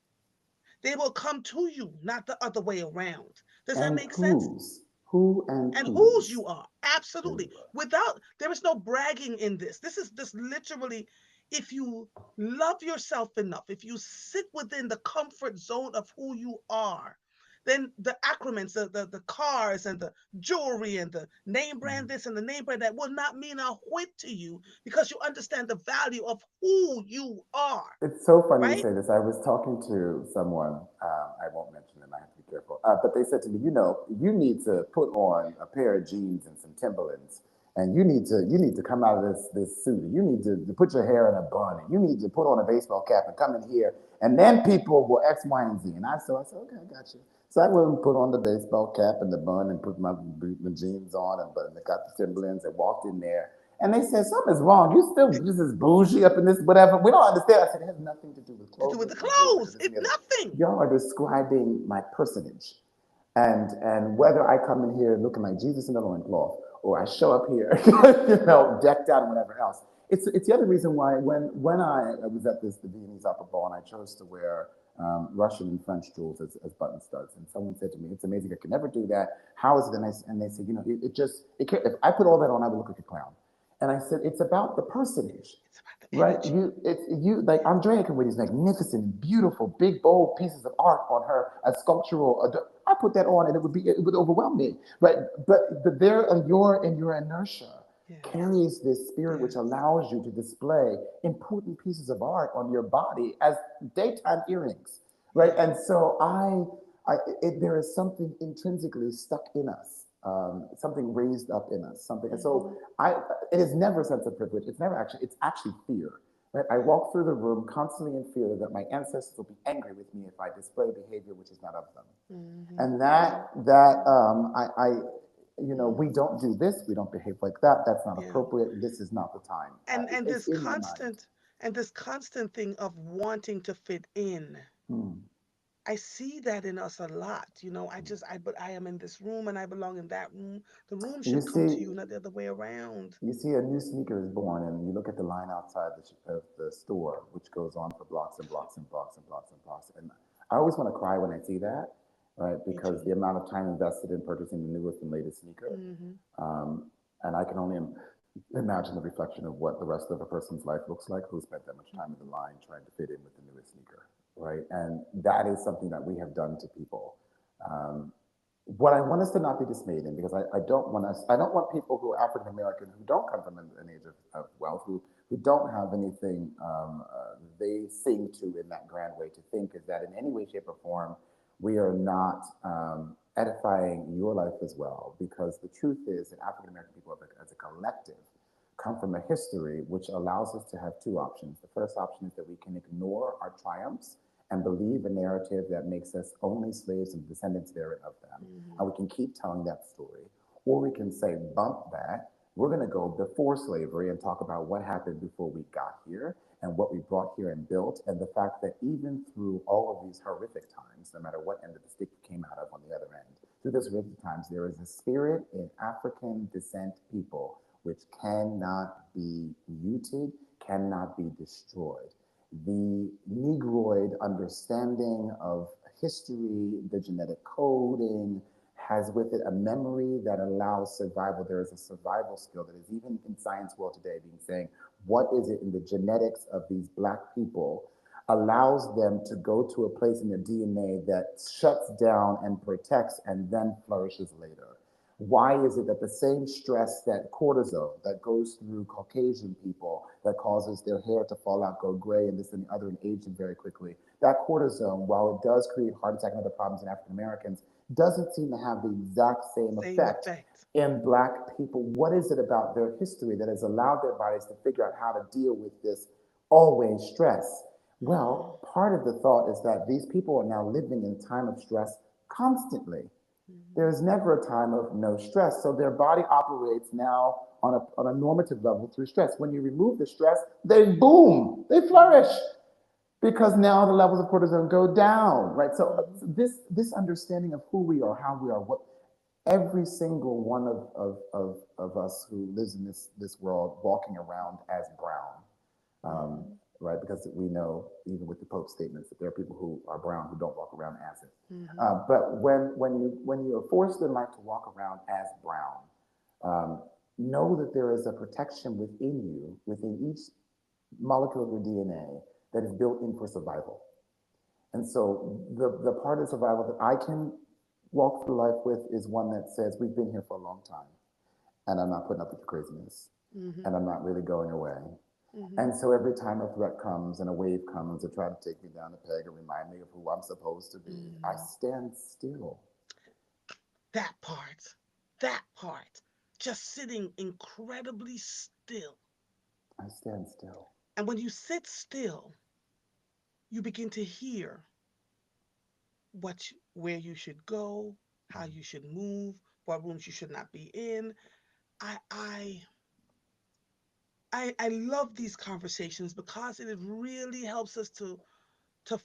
they will come to you, not the other way around. Does that And make sense? who and And whose whose. you are. There we Absolutely. go. Without, there is no bragging in this. This is this literally, if you love yourself enough, if you sit within the comfort zone of who you are, then the accrements, the cars and the jewelry and the name brand this and the name brand that will not mean a whit to you because you understand the value of who you are, It's so funny you right? say this. I was talking to someone, I won't mention them, I have to be careful. But they said to me, you need to put on a pair of jeans and some Timberlands, and you need to come out of this suit. You need to put your hair in a bun, and you need to put on a baseball cap and come in here, and then people will X, Y, and Z. And I said, okay, I got you. So I went and put on the baseball cap and the bun and put my jeans on and but got the Timberlands and walked in there. And they said, something's wrong. You still just as bougie up in this, whatever. We don't understand. I said, it has nothing to do with To do with clothing the or jewelry or clothes. this and It's the other. nothing. Y'all are describing my personage. And whether I come in here looking like Jesus in a loincloth or I show up here, decked out and whatever else. It's the other reason why when I was at the Viennese Opera Ball and I chose to wear Russian and French jewels as button studs, and someone said to me, "It's amazing. I could never do that. How is it?" And they said, if I put all that on, I would look like a clown. And I said, it's about the personage. It's about the Right, energy. you like Andrea can wear these magnificent, beautiful, big, bold pieces of art on her, a sculptural. I put that on, and it would overwhelm me. Right, but there, your inertia Yes. carries this spirit which Yes. allows you to display important pieces of art on your body as daytime earrings. Right, Yeah. and so there is something intrinsically stuck in us, something raised up in us, something. And so Hmm. it is never a sense of privilege. It's actually fear. Right? I walk through the room constantly in fear that my ancestors will be angry with me if I display behavior which is not of them. Hmm. And that we Hmm. don't do this, we don't behave like that. That's not Yeah. appropriate. This is not the time. And It's this in my mind. constant thing of wanting to fit in. Hmm. I see that in us a lot. But I am in this room and I belong in that room. The room You should come see, to you, not the other way around. You see a new sneaker is born, and you look at the line outside of the store, which goes on for blocks and blocks and blocks and blocks and blocks. And I always want to cry when I see that, right? Me Because too. the amount of time invested in purchasing the newest and latest sneaker, Hmm. and I can only imagine the reflection of what the rest of a person's life looks like who spent that much time in the Hmm. line trying to fit in with the newest sneaker, right? And that is something that we have done to people. Um, what I want us to not be dismayed in, because I don't want people who are African American who don't come from an age of wealth, who don't have anything they sing to in that grand way, to think is that in any way, shape, or form we are not edifying your life as well. Because the truth is that African American people as a collective, come from a history which allows us to have two options. The first option is that we can ignore our triumphs and believe a narrative that makes us only slaves and descendants therein of them, Mhm. and we can keep telling that story. Or we can say, bump that. We're going to go before slavery and talk about what happened before we got here and what we brought here and built, and the fact that even through all of these horrific times, no matter what end of the stick you came out of on the other end, through those horrific times, there is a spirit in African descent people which cannot be muted, cannot be destroyed. The Negroid understanding of history, the genetic coding, has with it a memory that allows survival. There is a survival skill that is even in science world today being saying, what is it in the genetics of these black people allows them to go to a place in their DNA that shuts down and protects and then flourishes later? Why is it that the same stress, that cortisol that goes through Caucasian people, that causes their hair to fall out, go gray, and this and the other, and age them very quickly, that cortisone, while it does create heart attack and other problems in African Americans, doesn't seem to have the exact same Same effect effect. in black people? What is it about their history that has allowed their bodies to figure out how to deal with this always stress? Mhm. Well, part of the thought is that these people are now living in a time of stress constantly. There Mhm. is never a time of no stress. So their body operates now on a normative level through stress. When you remove the stress, they boom, they flourish Mhm. because now the levels of cortisol go down, right? So Mhm. this understanding of who we are, how we are, what every single one of us who lives in this world walking around as brown, Mhm. right? Because we know, even with the Pope's statements, that there are people who are brown who don't walk around as it. Mhm. But when you are forced in life to walk around as brown, um, know that there is a protection within you, within each molecule of your DNA, that is built in for survival. And so the part of survival that I can walk through life with is one that says we've been here for a long time, and I'm not putting up with the craziness, and Mhm. I'm not really going away. Mhm. And so every time a threat comes and a wave comes to try to take me down the peg and remind me of who I'm supposed to be, I Mhm. stand still. That part. That part. Just sitting incredibly still. I stand still. And when you sit still, you begin to hear where you should go, how you should move, what rooms you should not be in. I I I love these conversations because it really helps us to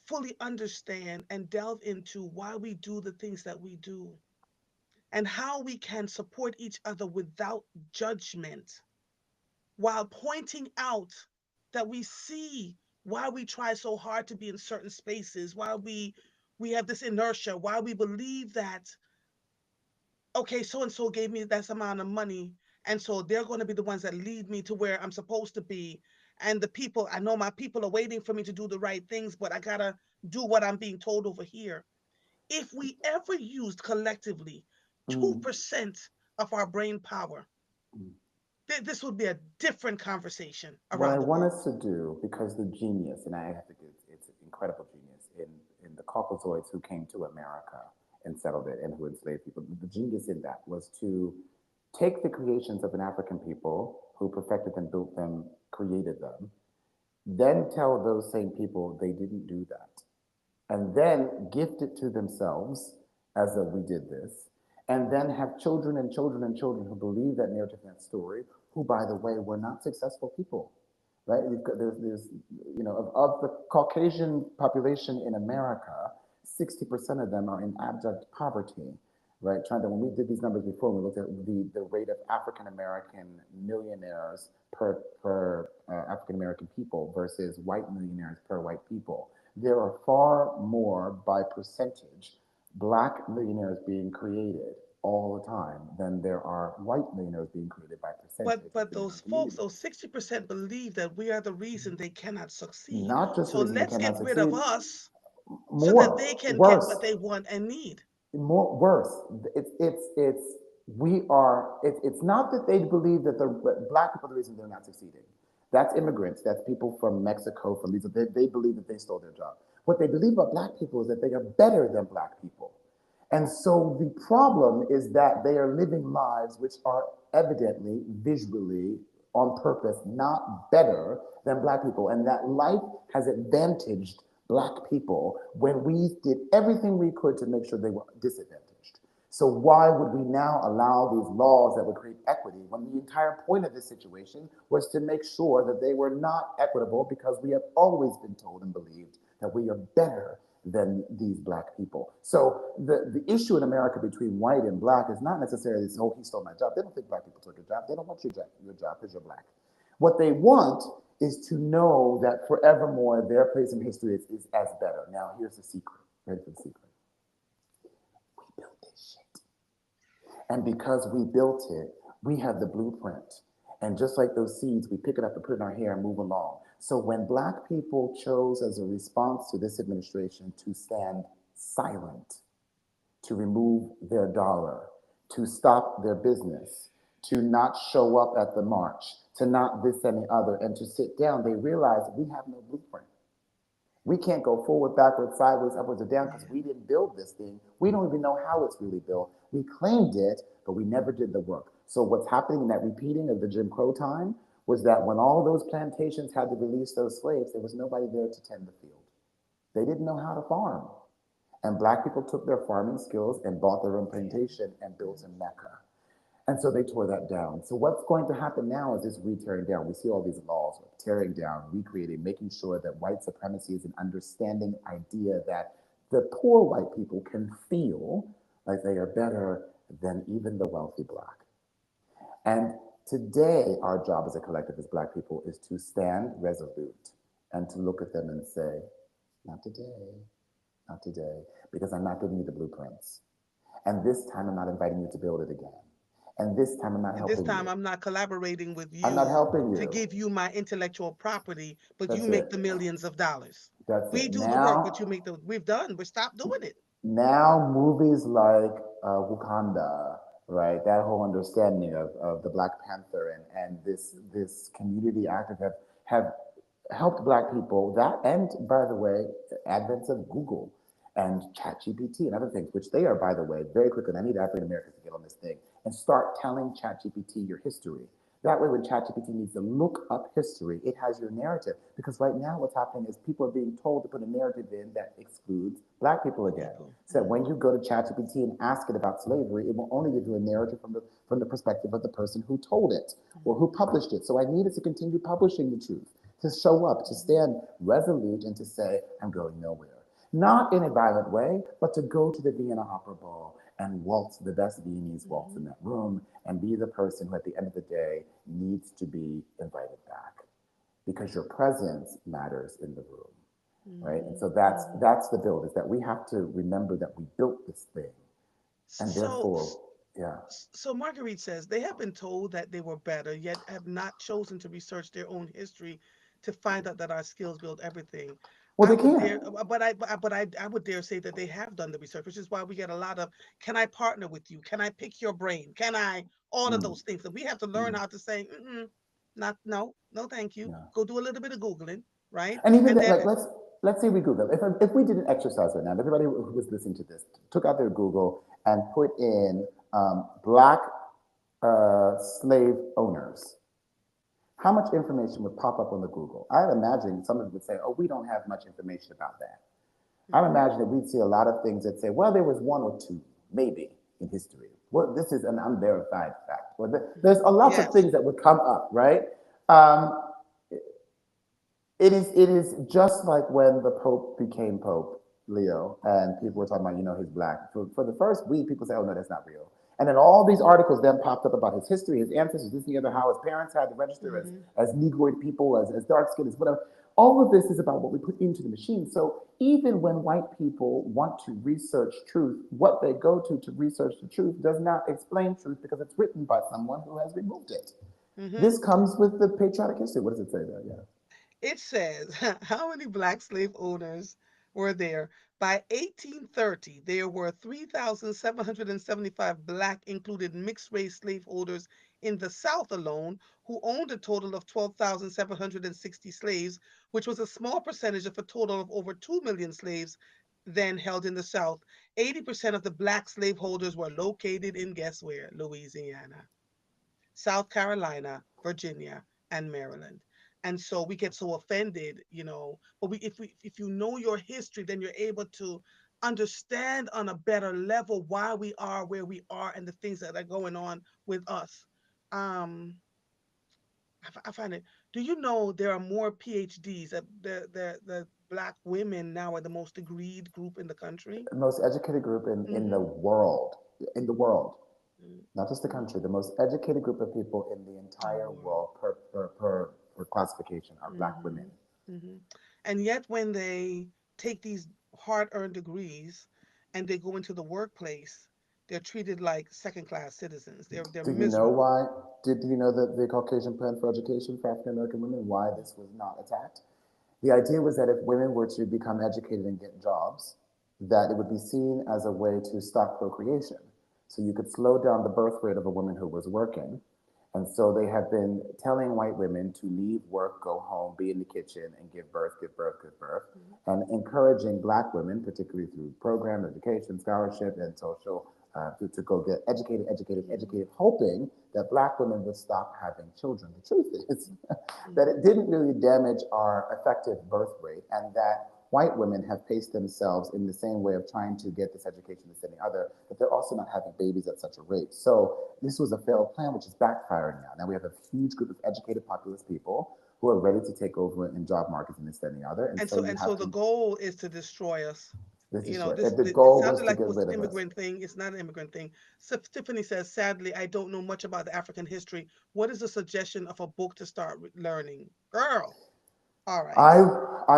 fully understand and delve into why we do the things that we do and how we can support each other without judgment while pointing out that we see why we try so hard to be in certain spaces, why we have this inertia, why we believe that okay, so and so gave me this amount of money, and so they're going to be the ones that lead me to where I'm supposed to be. And the people, I know my people are waiting for me to do the right things, but I got to do what I'm being told over here. If we ever used collectively Mm. 2% of our brain power, this would be a different conversation What I around the want world. us to do, because the genius, and I think it's incredible genius in the Caucasoids who came to America and settled it and who enslaved people, the genius in that was to take the creations of an African people who perfected them, built them, created them, then tell those same people they didn't do that, and then gift it to themselves as though we did this, and then have children and children and children who believe that narrative and that story, who, by the way, were not successful people, right? You've got, there's of the Caucasian population in America, 60% of them are in abject poverty, right? Trying to, when we did these numbers before, we looked at the rate of African American millionaires per African American people versus white millionaires per white people. There are far more by percentage black millionaires being created all the time than there are white millionaires being created by percentage But within those our folks, community. those 60% believe that we are the reason they cannot succeed. Not just the So reason they let's get cannot rid of succeed, us so that they more, can get what worse, they want and need. worse. It's we are. It's not that they believe that the black people are the reason they're not succeeding. That's immigrants. That's people from Mexico. From these, they believe that they stole their job. What they believe about black people is that they are better than black people. And so the problem is that they are living lives which are evidently, visually, on purpose, not better than black people, and that life has advantaged black people when we did everything we could to make sure they were disadvantaged. So why would we now allow these laws that would create equity when the entire point of this situation was to make sure that they were not equitable, because we have always been told and believed that we are better than these black people. So the issue in America between white and black is not necessarily this, oh, he stole my job. They don't think black people took your job. They don't want your job because you're black. What they want is to know that forevermore their place in history is as better. Now, here's the secret. Here's the secret. We built this shit. And because we built it, we have the blueprint. And just like those seeds, we pick it up and put it in our hair and move along. So when black people chose as a response to this administration to stand silent, to remove their dollar, to stop their business, to not show up at the march, to not this and the other, and to sit down, they realized we have no blueprint. We can't go forward, backwards, sideways, upwards, or down because Yeah. we didn't build this thing. We don't even know how it's really built. We claimed it, but we never did the work. So what's happening in that repeating of the Jim Crow time was that when all of those plantations had to release those slaves, there was nobody there to tend the field. They didn't know how to farm. And black people took their farming skills and bought their own Yeah. plantation and built a mecca. And so they tore that down. So what's going to happen now is this re-tearing down. We see all these laws tearing down, recreating, making sure that white supremacy is an understanding idea that the poor white people can feel like they are better than even the wealthy black. And today, our job as a collective, as black people, is to stand resolute and to look at them and say, not today, not today, because I'm not giving you the blueprints. And this time, I'm not inviting you to build it again. And this time, I'm not And this helping time you. I'm not collaborating with I'm not you helping to you. give you my intellectual property, but you That's make it. the millions of dollars. That's We it. do the work, but you make the we've done. We stopped doing it. Now movies like Wakanda, right? That whole understanding of the Black Panther and this community active have helped Black people. That, and by the way, advents of Google and ChatGPT and other things, which they are, by the way, very quickly. And I need African Americans to get on this thing and start telling ChatGPT your history. That way, when ChatGPT needs to look up history, it has your narrative. Because right now, what's happening is people are being told to put a narrative in that excludes black people again. People. So when you go to ChatGPT and ask it about slavery, it will only give you a narrative from the perspective of the person who told it or who published it. So I needed to continue publishing the truth, to show up, to stand resolute, and to say, I'm going nowhere. Not in a violent way, but to go to the Vienna Opera Ball and waltz the best Viennese waltz in Hmm. that room and be the person who, at the end of the day, needs to be invited back because your presence matters in the room, right? And Hmm. so that's Hmm. that's the build, is that we have to remember that we built this thing, and So, therefore, yeah. so Marguerite says they have been told that they were better, yet have not chosen to research their own history to find out that our skills build everything. Well, I they would can't. dare, I would dare say that they have done the research, which is why we get a lot of, can I partner with you? Can I pick your brain? Can I, all of Mm, those things. And we have to learn mm, how to say, not, no, no, thank you. yeah. Go do a little bit of Googling, right? And even And that, then, like, let's say we Google. If we did an exercise right now, and everybody who was listening to this took out their Google and put in black slave owners, how much information would pop up on the Google? I'd imagine someone would say, "Oh, we don't have much information about that." I mhm, imagine that we'd see a lot of things that say, "Well, there was one or two, maybe, in history." Well, this is an unverified fact. Or there's a lots of yes. things that would come up, right? Um, it is just like when the Pope became Pope, Leo, and people were talking about, he's black. For the first week, people say, oh, no, that's not real. And then all these articles then popped up about his history, his ancestors, this and the other, how his parents had to register Hmm. as Negroid people, as dark skinned, as whatever. All of this is about what we put into the machine. So even when white people want to research truth, what they go to research the truth does not explain truth because it's written by someone who has removed it. Hmm. This comes with the patriotic history. What does it say there? Yeah. It says, how many black slave owners were there? By 1830, there were 3,775 black, included mixed race slaveholders in the South alone, who owned a total of 12,760 slaves, which was a small percentage of a total of over 2 million slaves then held in the South. 80% of the black slaveholders were located in, guess where? Louisiana. South Carolina, Virginia, and Maryland. And so we get so offended, but if you know your history, then you're able to understand on a better level why we are where we are and the things that are going on with us. Um, I find it. Do you know there are more PhDs? That the black women now are the most degreed group in the country. Most educated group in the Mm-hmm. world, in the world, not just the Mm-hmm. country, the most educated group of people in the In the entire world. world per classification are black women. Mm-hmm. Mm-hmm. And yet, when they take these hard-earned degrees and they go into the workplace, they're treated like second-class citizens. They're Do you know miserable. why? Do you know that the Caucasian Plan for Education for African American women, why this was not attacked? The idea was that if women were to become educated and get jobs, that it would be seen as a way to stop procreation. So you could slow down the birth rate of a woman who was working. And so they have been telling white women to leave work, go home, be in the kitchen, and give birth, give birth, give birth, Mm-hmm. and encouraging black women, particularly through program, education, scholarship, and social, to go get educated, educated, Mm-hmm. educated, hoping that black women would stop having children. The truth is that Mm-hmm. it didn't really damage our effective birth rate, and that white women have paced themselves in the same way of trying to get this education as any other, but they're also not having babies at such a rate. So this was a failed plan, which is backfiring now. Now we have a huge group of educated populous people who are ready to take over in job markets and this, that, and the other. And and so so you and so have the to, goal is to destroy us. this is short. This The it goal sounded was to like it get was an rid of us. immigrant thing. It's not an immigrant thing. So Tiffany says, sadly, I don't know much about the African history. What is a suggestion of a book to start learning? Girl. All right. I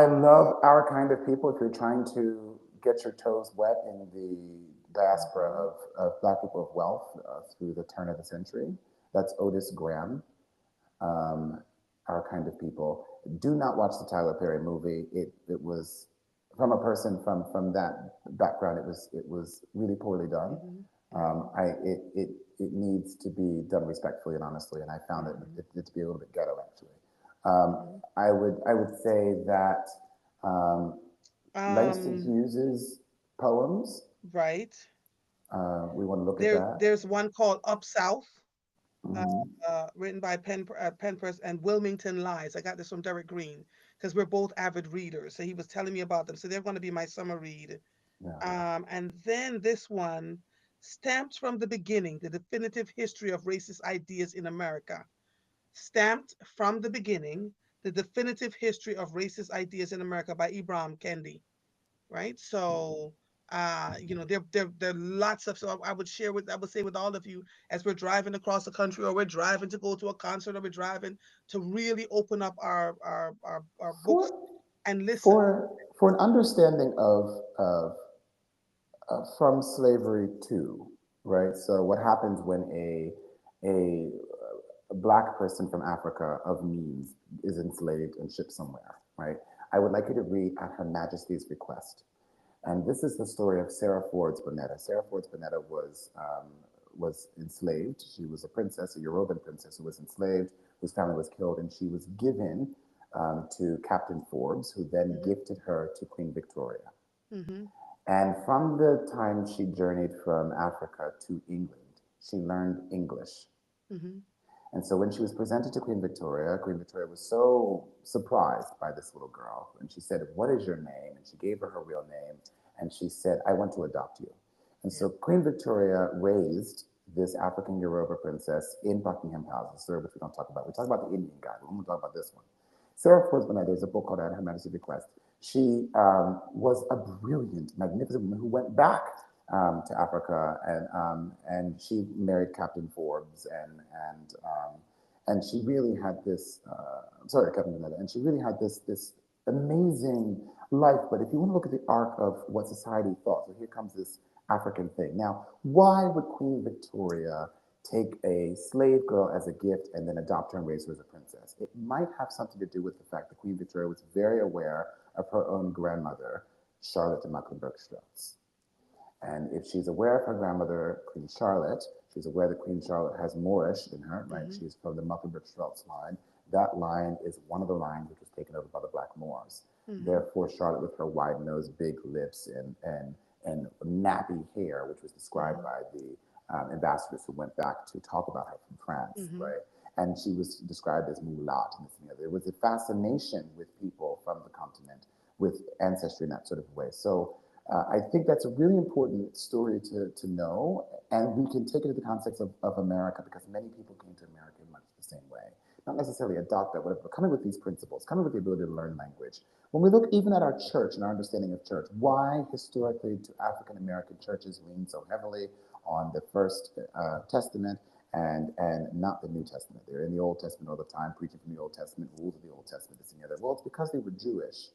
I love our kind of people. If you're trying to get your toes wet in the diaspora Mm-hmm. of Black people of wealth through the turn of the century, that's Otis Graham, um, our kind of people. Do not watch the Tyler Perry movie. It was from a person from that background. It was really poorly done. Mm-hmm. Um, Mm-hmm. I it needs to be done respectfully and honestly, and I found it to be a little bit ghetto actually. Mm-hmm. I would say that um, Langston Um, Hughes's poems. right. We want to look at that. There's one called Up South, uh, Hmm. written by Penpers and Wilmington Lies. I got this from Derek Green because we're both avid readers. So he was telling me about them. So they're going to be my summer read. Yeah. And then this one, Stamped from the Beginning, The Definitive History of Racist Ideas in America. Stamped from the Beginning, The Definitive History of Racist Ideas in America by Ibram Kendi. Right. So, there are lots of, so I would say with all of you, as we're driving across the country or we're driving to go to a concert or we're driving to really open up our books For and listen. for an understanding of from slavery to, right? So what happens when a black person from Africa of means is enslaved and shipped somewhere, right? I would like you to read At Her Majesty's Request. And this is the story of Sarah Forbes Bonetta. Sarah Forbes Bonetta was enslaved. She was a princess, a Yoruban princess who was enslaved, whose family was killed, and she was given to Captain Forbes, who then Hmm. gifted her to Queen Victoria. Hmm. And from the time she journeyed from Africa to England, she learned English. Hmm. And so when she was presented to Queen Victoria was so surprised by this little girl. And she said, "What is your name?" And she gave her real name. And she said, "I want to adopt you." And Yeah. so Queen Victoria raised this African Yoruba princess in Buckingham Palace, a story which we don't talk about. We talk about the Indian guy, but we won't talk about this one. Sarah Forsman, there's a book called At Her Majesty's Request. She was a brilliant, magnificent woman who went back to Africa, and she married Captain Forbes, and she really had this. Sorry, Captain Vanetta, and she really had this amazing life. But if you want to look at the arc of what society thought, so here comes this African thing. Now, why would Queen Victoria take a slave girl as a gift and then adopt her and raise her as a princess? It might have something to do with the fact that Queen Victoria was very aware of her own grandmother, Charlotte de Mecklenburg-Strelitz. And if she's aware of her grandmother, Queen Charlotte, she's aware that Queen Charlotte has Moorish in her, right? Hmm. She's from the Mecklenburg-Strelitz line. That line is one of the lines which was taken over by the Black Moors. Hmm. Therefore, Charlotte, with her wide nose, big lips, and nappy hair, which was described Hmm. by the ambassadors who went back to talk about her from France, Hmm. right? And she was described as mulatto and this and the other. There was a fascination with people from the continent with ancestry in that sort of way. So I think that's a really important story to know, and we can take it in the context of America because many people came to America in much the same way. Not necessarily adopt that, whatever, but coming with these principles, coming with the ability to learn language. When we look even at our church and our understanding of church, why historically do African American churches lean so heavily on the First Testament and not the New Testament? They're in the Old Testament all the time, preaching from the Old Testament, rules of the Old Testament, this and the other. Well, it's because they were Jewish,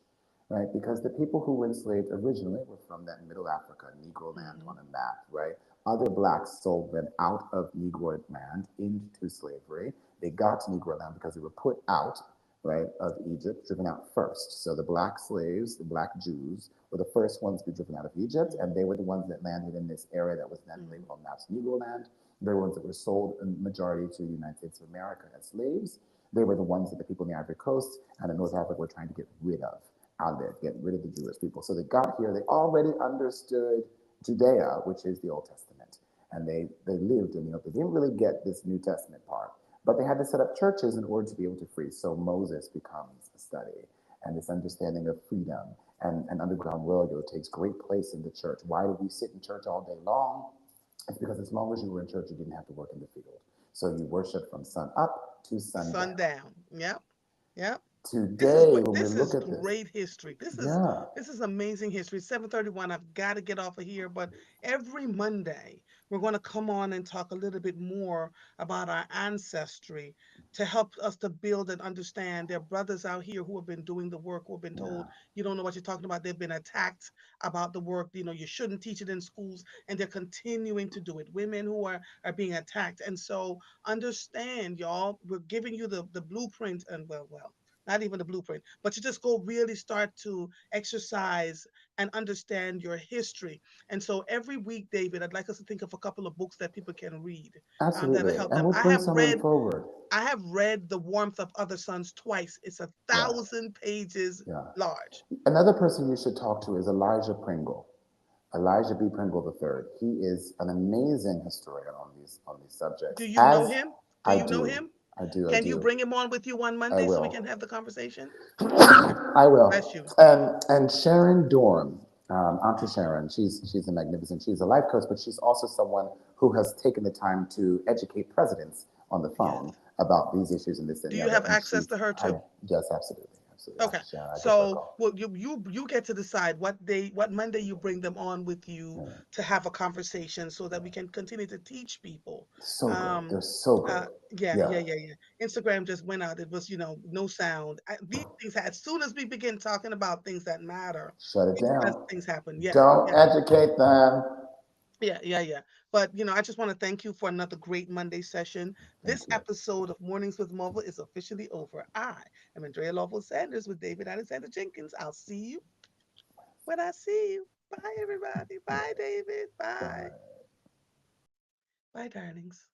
right? Because the people who were enslaved originally were from that Middle Africa, Negro land Hmm. on a map, right? Other blacks sold them out of Negro land into slavery. They got to Negro land because they were put out, right, of Egypt, driven out first. So the black slaves, the black Jews, were the first ones to be driven out of Egypt, and Hmm. they were the ones that landed in this area that was then Hmm. labeled on maps Negro land. They were the ones that were sold in majority to the United States of America as slaves. They were the ones that the people in the Ivory Coast and in North Africa were trying to get rid of out there, get rid of the Jewish people. So they got here, they already understood Judea, which is the Old Testament. And they lived in the Old Testament. They didn't really get this New Testament part, but they had to set up churches in order to be able to free. So Moses becomes a study, and this understanding of freedom and Underground Railroad takes great place in the church. Why do we sit in church all day long? It's because as long as you were in church, you didn't have to work in the field. So you worship from sun up to sundown. Sundown. Yep. Yep. Today, when we This look is at this, great history. yeah, This is amazing history. 7:31. I've got to get off of here, but every Monday we're going to come on and talk a little bit more about our ancestry to help us to build and understand. There are brothers out here who have been doing the work, who have been yeah, told you don't know what you're talking about. They've been attacked about the work. You shouldn't teach it in schools, and they're continuing to do it. Women who are being attacked, and so understand, y'all. We're giving you the blueprint, and well not even the blueprint, but you just go really start to exercise and understand your history. And so every week, David, I'd like us to think of a couple of books that people can read that'll absolutely. help And them. we'll bring someone forward. I have read The Warmth of Other Suns twice. It's a Yeah, 1,000 pages yeah. large. Another person you should talk to is Elijah Pringle. Elijah B. Pringle III. He is an amazing historian on these Do subjects. you know As him? Do I you know do, him? I do, I Can you do. bring him on with you one I Monday so we can will. have the conversation? I will. Bless you. And Sharon Dorm, Auntie Sharon, she's a magnificent. She's a life coach, but she's also someone who has taken the time to educate presidents on the phone Yes. about these issues and this and Do the you other. have And access to her I too? yes, absolutely, absolutely. Okay. Auntie Sharon, I give her a So, call. well, you get to decide what Monday you bring them on with you Yeah, to have a conversation so that yeah. we can continue to teach people. So great. Um, They're so great. yeah, Yeah. yeah, yeah, yeah. Instagram just went out. It was, no sound. These things, as soon as we begin talking about things that matter, Shut it things, down. things happen. Yeah, Don't yeah, educate them. yeah, yeah, yeah. But, I just want to thank you for another great Monday session. This Thank you. episode of Mornings with Marvel is officially over. I am Andrea Lawful Sanders with David Alexander Jenkins. I'll see you when I see you. Bye, everybody. Bye, David. Bye. Bye. Bye, darlings.